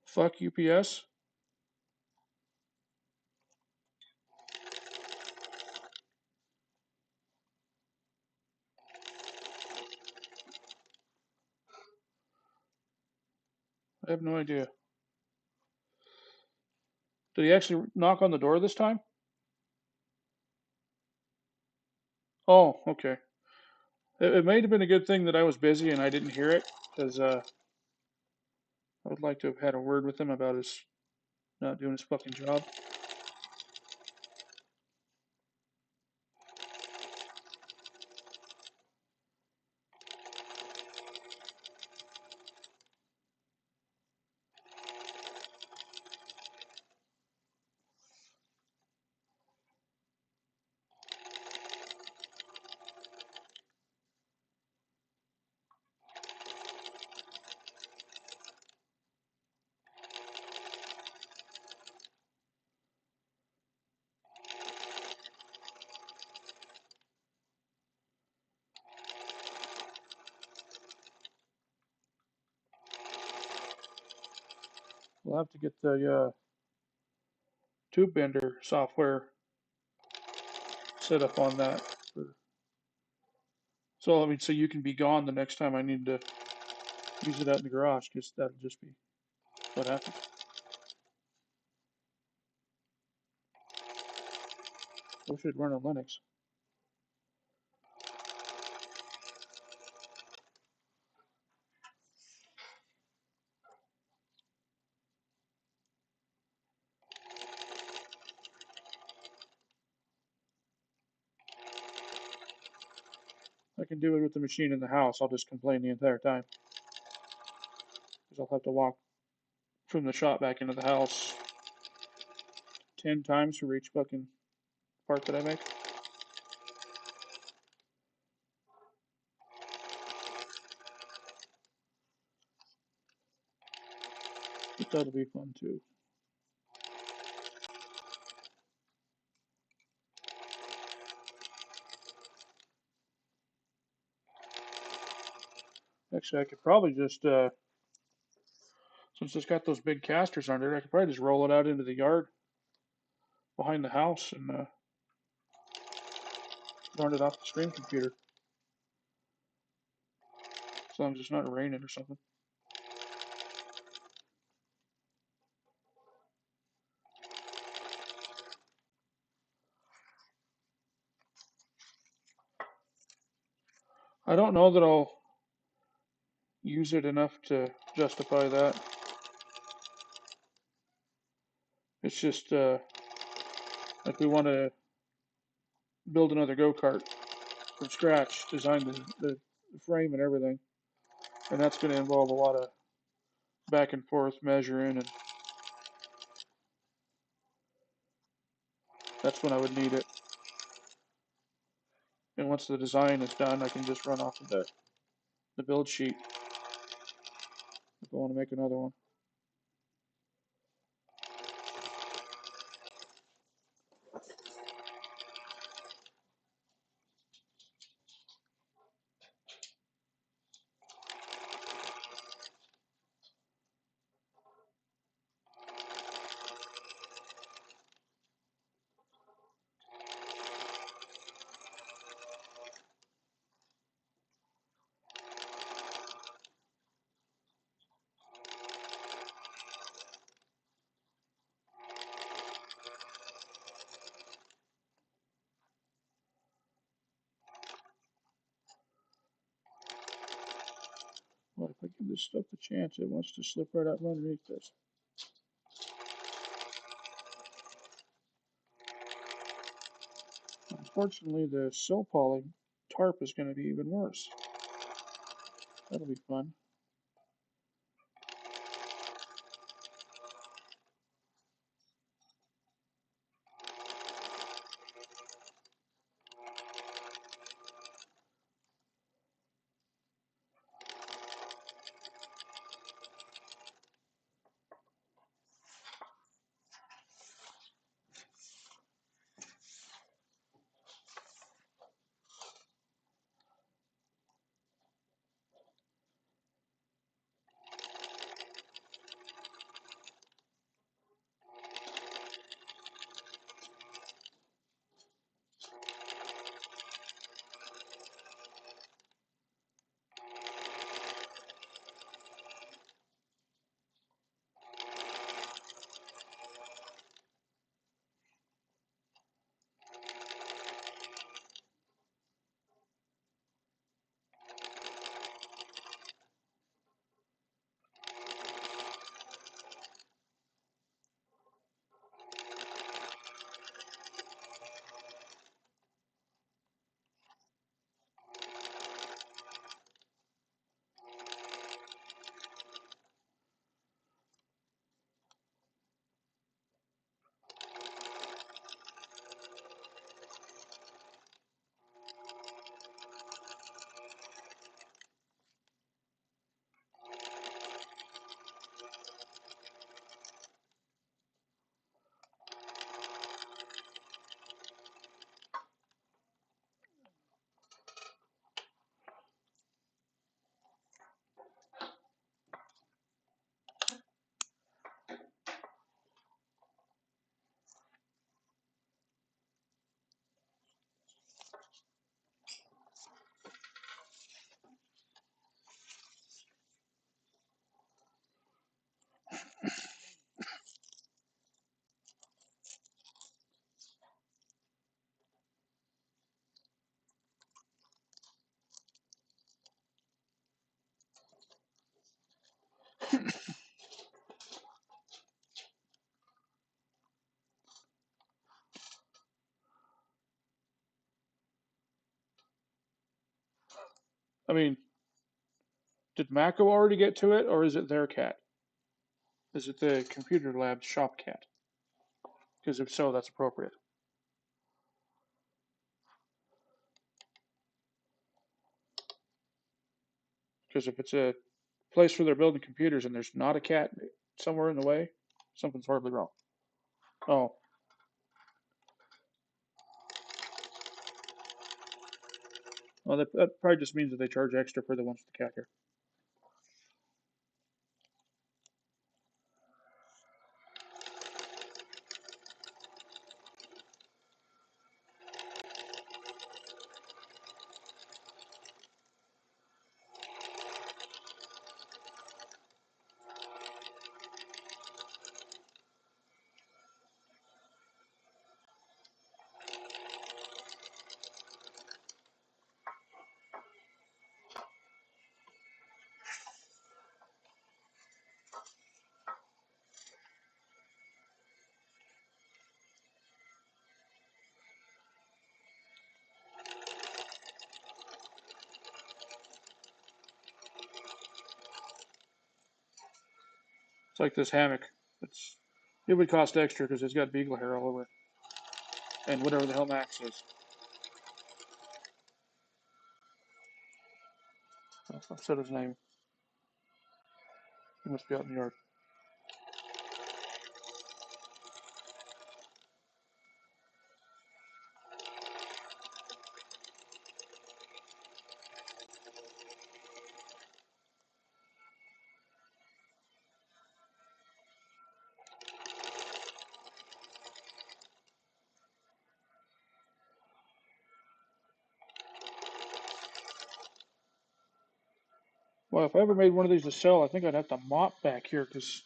S1: Fuck UPS. I have no idea. Did he actually knock on the door this time? Oh, okay. It may have been a good thing that I was busy and I didn't hear it, because I would like to have had a word with him about his not doing his fucking job. We'll have to get the tube bender software set up on that. So, I mean, so you can be gone the next time I need to use it out in the garage, because that'll just be what happens. Wish it'd run on Linux. I can do it with the machine in the house. I'll just complain the entire time, because I'll have to walk from the shop back into the house 10 times for each fucking part that I make. But that'll be fun too. Actually, I could probably just, since it's got those big casters under it, I could probably just roll it out into the yard behind the house and run it off the screen computer. As long as it's not raining or something. I don't know that I'll use it enough to justify that. It's just like we want to build another go-kart from scratch, design the frame and everything, and that's going to involve a lot of back and forth measuring, and that's when I would need it. And once the design is done, I can just run off of the build sheet if I want to make another one. Well, if I give this stuff a chance, it wants to slip right out from underneath this. Unfortunately, the sill poly tarp is going to be even worse. That'll be fun. I mean, did Mako already get to it, or is it their cat? Is it the computer lab shop cat? Because if so, that's appropriate. Because if it's a place where they're building computers and there's not a cat somewhere in the way, something's horribly wrong. Oh, well, that probably just means that they charge extra for the ones with the cat hair. It's like this hammock. It would cost extra because it's got beagle hair all over it, and whatever the hell Max is. I said his name. He must be out in the yard. Well, if I ever made one of these to sell, I think I'd have to mop back here because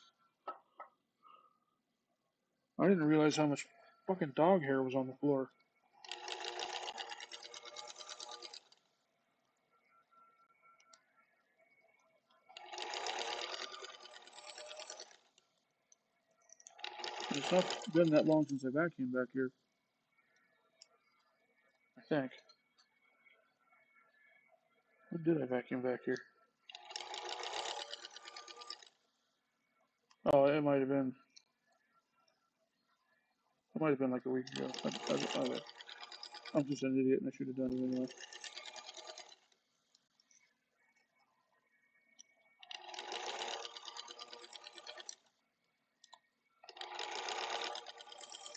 S1: I didn't realize how much fucking dog hair was on the floor. It's not been that long since I vacuumed back here, I think. When did I vacuum back here? Oh, it might have been like a week ago. I'm just an idiot and I should have done it anyway.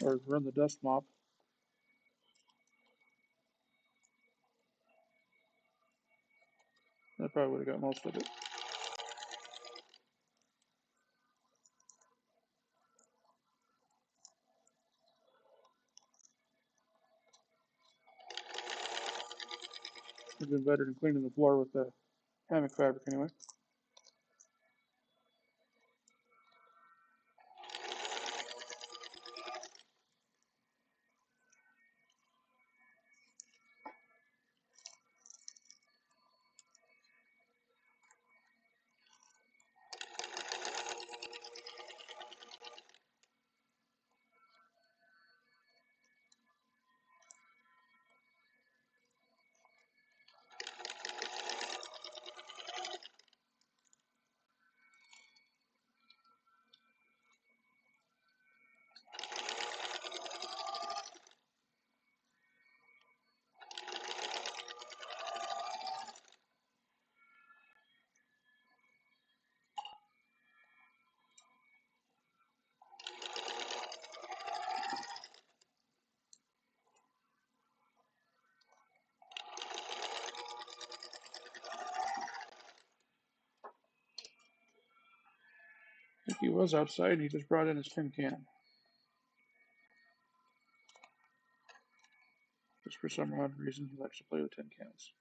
S1: Or run the dust mop. That probably would have got most of it. Would have been better than cleaning the floor with the hammock fabric anyway. I think he was outside and he just brought in his tin can. Just for some odd reason, he likes to play with tin cans.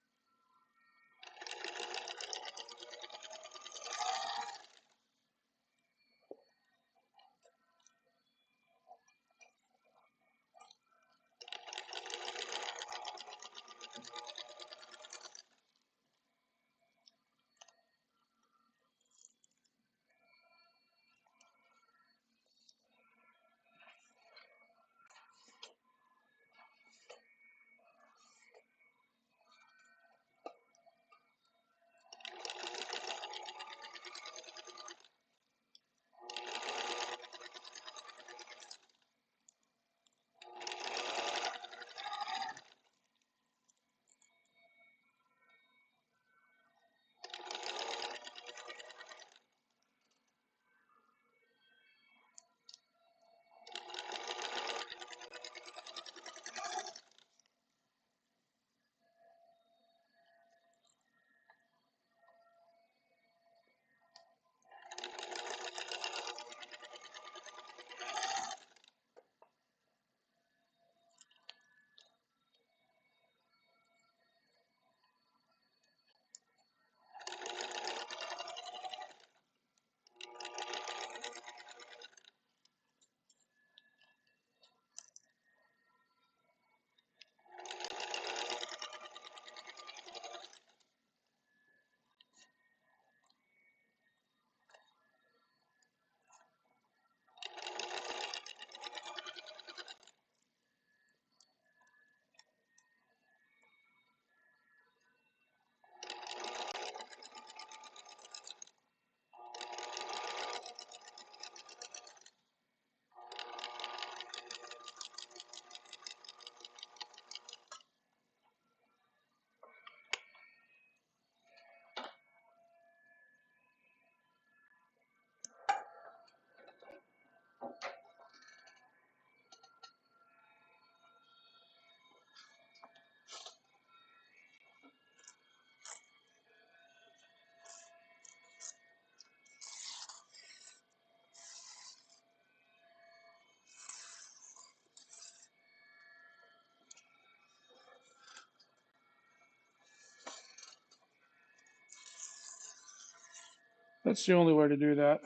S1: That's the only way to do that.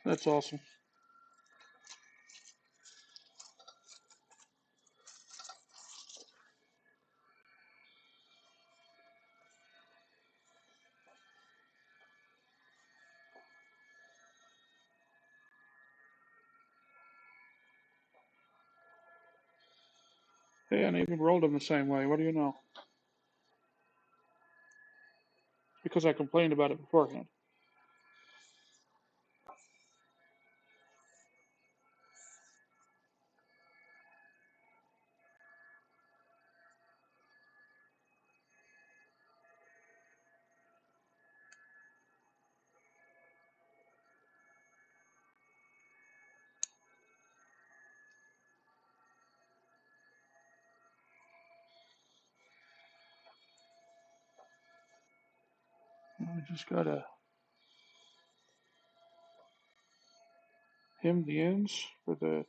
S1: That's awesome. Hey, and I even rolled them the same way. What do you know? Because I complained about it beforehand. I just gotta hem the ends for the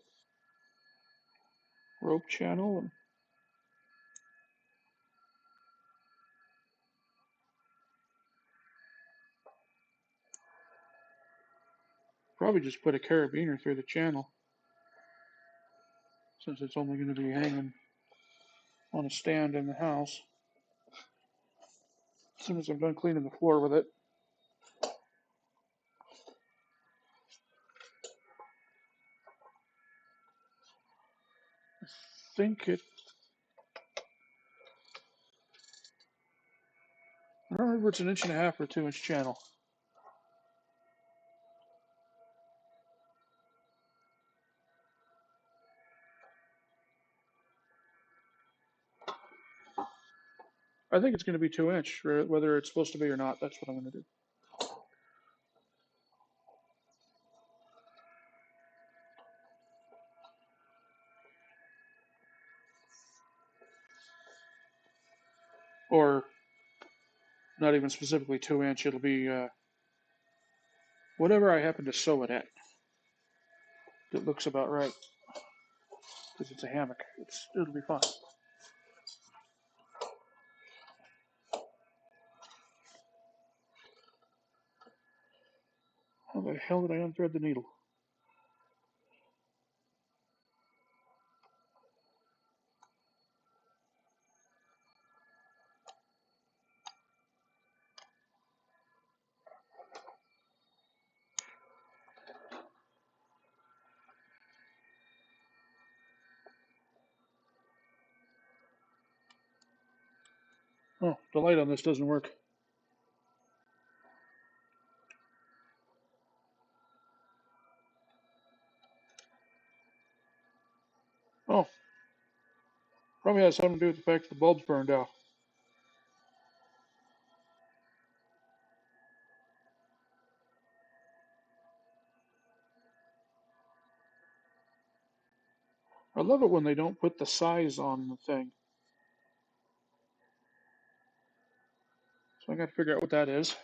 S1: rope channel and probably just put a carabiner through the channel since it's only going to be hanging on a stand in the house. As soon as I'm done cleaning the floor with it. I think it, I don't remember if it's an 1.5 or 2 inch channel. I think it's going to be 2 inch, whether it's supposed to be or not. That's what I'm going to do. Or not even specifically 2 inch. It'll be whatever I happen to sew it at. That looks about right because it's a hammock. It'll be fine. How the hell did I unthread the needle? Oh, the light on this doesn't work. Oh, probably has something to do with the fact that the bulb's burned out. I love it when they don't put the size on the thing. So I got to figure out what that is.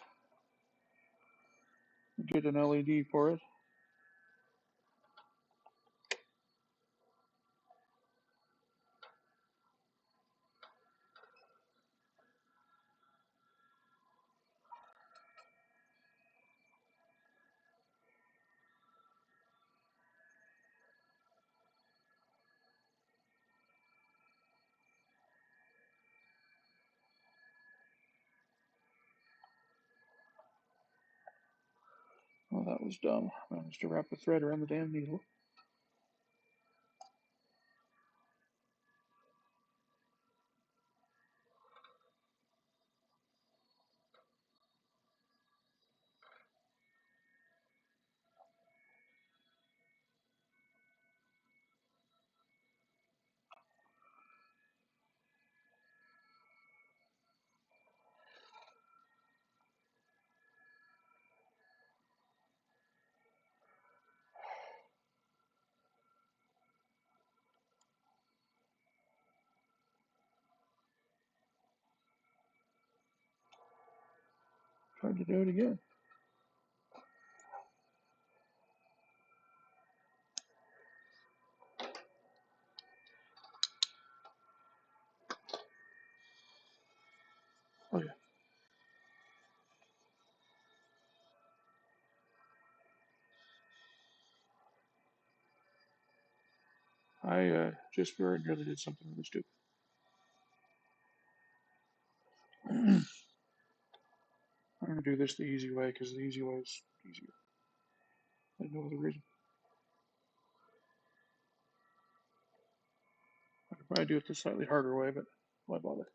S1: Get an LED for it. Oh, that was dumb. I managed to wrap the thread around the damn needle. Tried to do it again. I just very nearly did something really stupid. I'm going to do this the easy way because the easy way is easier. There's no other reason. I could probably do it the slightly harder way, but why bother?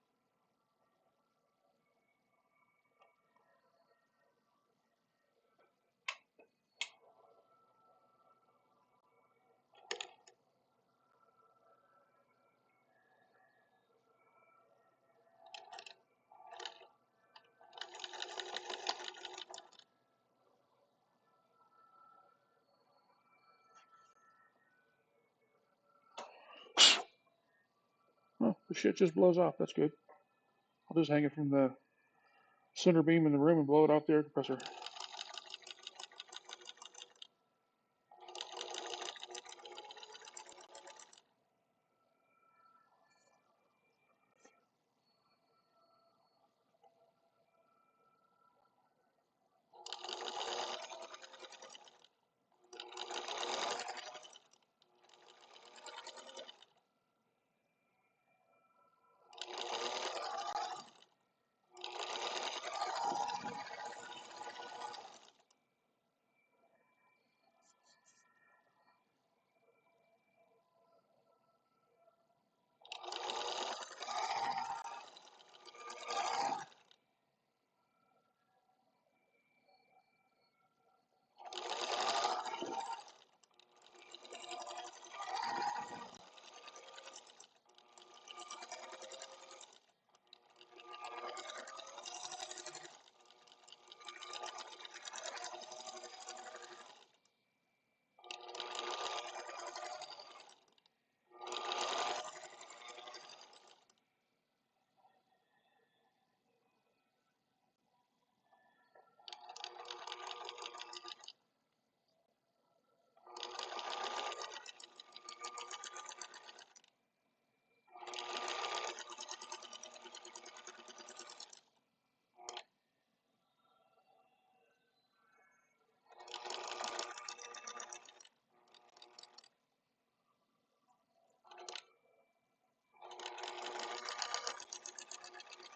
S1: Oh, the shit just blows off. That's good. I'll just hang it from the center beam in the room and blow it out the air compressor.